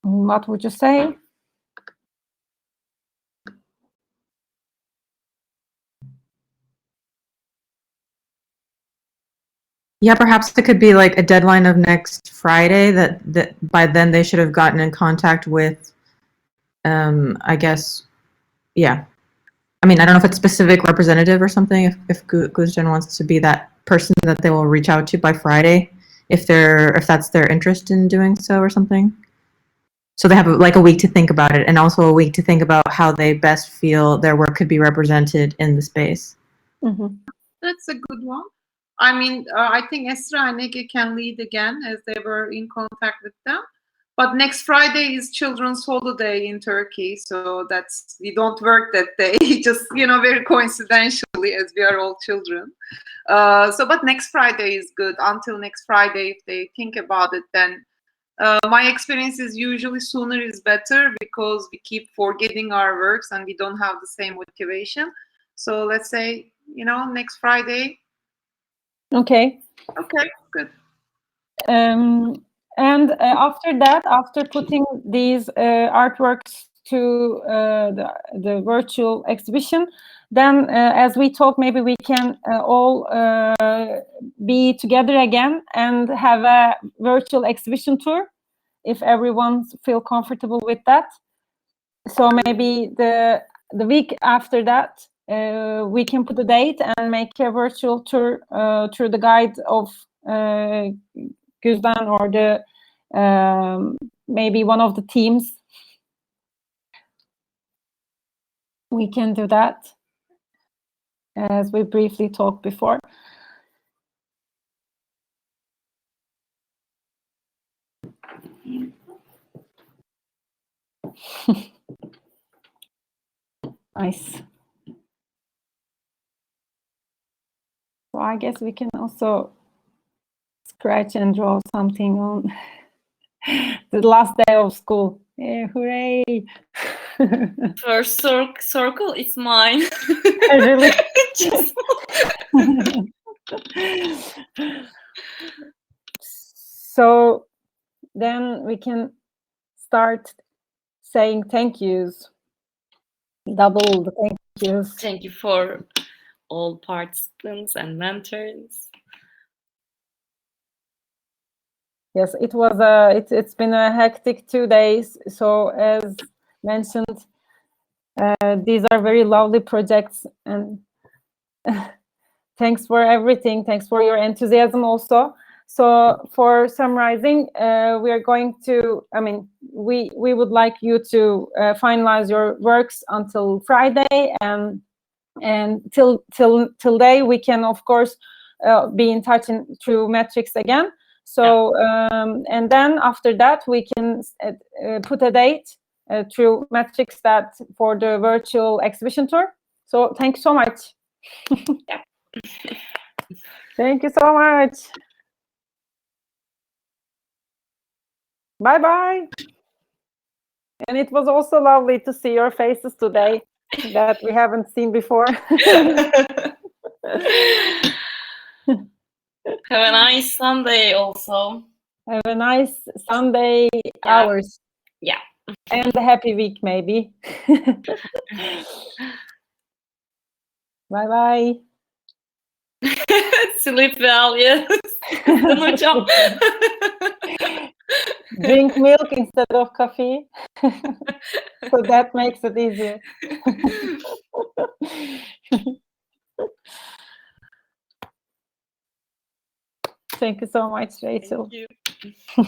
What would you say? Yeah, perhaps it could be like a deadline of next Friday, that by then they should have gotten in contact with, I guess, yeah. I mean, I don't know if it's specific representative or something, if Güzdan wants to be that person that they will reach out to by Friday, if that's their interest in doing so or something. So they have like a week to think about it, and also a week to think about how they best feel their work could be represented in the space. Mm-hmm. That's a good one. I mean, I think Esra and Ege can lead again, as they were in contact with them. But next Friday is children's holiday in Turkey, so we don't work that day, just, very coincidentally, as we are all children. But next Friday is good. Until next Friday, if they think about it, then my experience is usually sooner is better, because we keep forgetting our works and we don't have the same motivation. So let's say, next Friday. Okay. Okay, good. And after that, after putting these artworks to the virtual exhibition, then as we talked, maybe we can all be together again and have a virtual exhibition tour, if everyone feel comfortable with that. So maybe the week after that, we can put a date and make a virtual tour through the guide of Güzdan or maybe one of the teams. we can do that, as we briefly talked before. Nice. So I guess we can also scratch and draw something on the last day of school. Yeah, hooray! First circle is mine. Really? So then we can start saying thank yous. Double the thank yous. Thank you for all participants and mentors. Yes, it was it's been a hectic 2 days. So as mentioned, these are very lovely projects, and thanks for everything. Thanks for your enthusiasm also. So for summarizing, we are going to, we would like you to finalize your works until Friday, and till day we can of course be in touch through metrics again. So and then after that we can put a date through metrics that for the virtual exhibition tour. So thank you so much. Yeah. Thank you so much. Bye bye. And it was also lovely to see your faces today that we haven't seen before. Have a nice Sunday also. Have a nice Sunday hours. Yeah. And a happy week maybe. Bye bye. Sleep well, yes. Hocam. Drink milk instead of coffee. So that makes it easier. Thank you so much, Rachel. Thank you.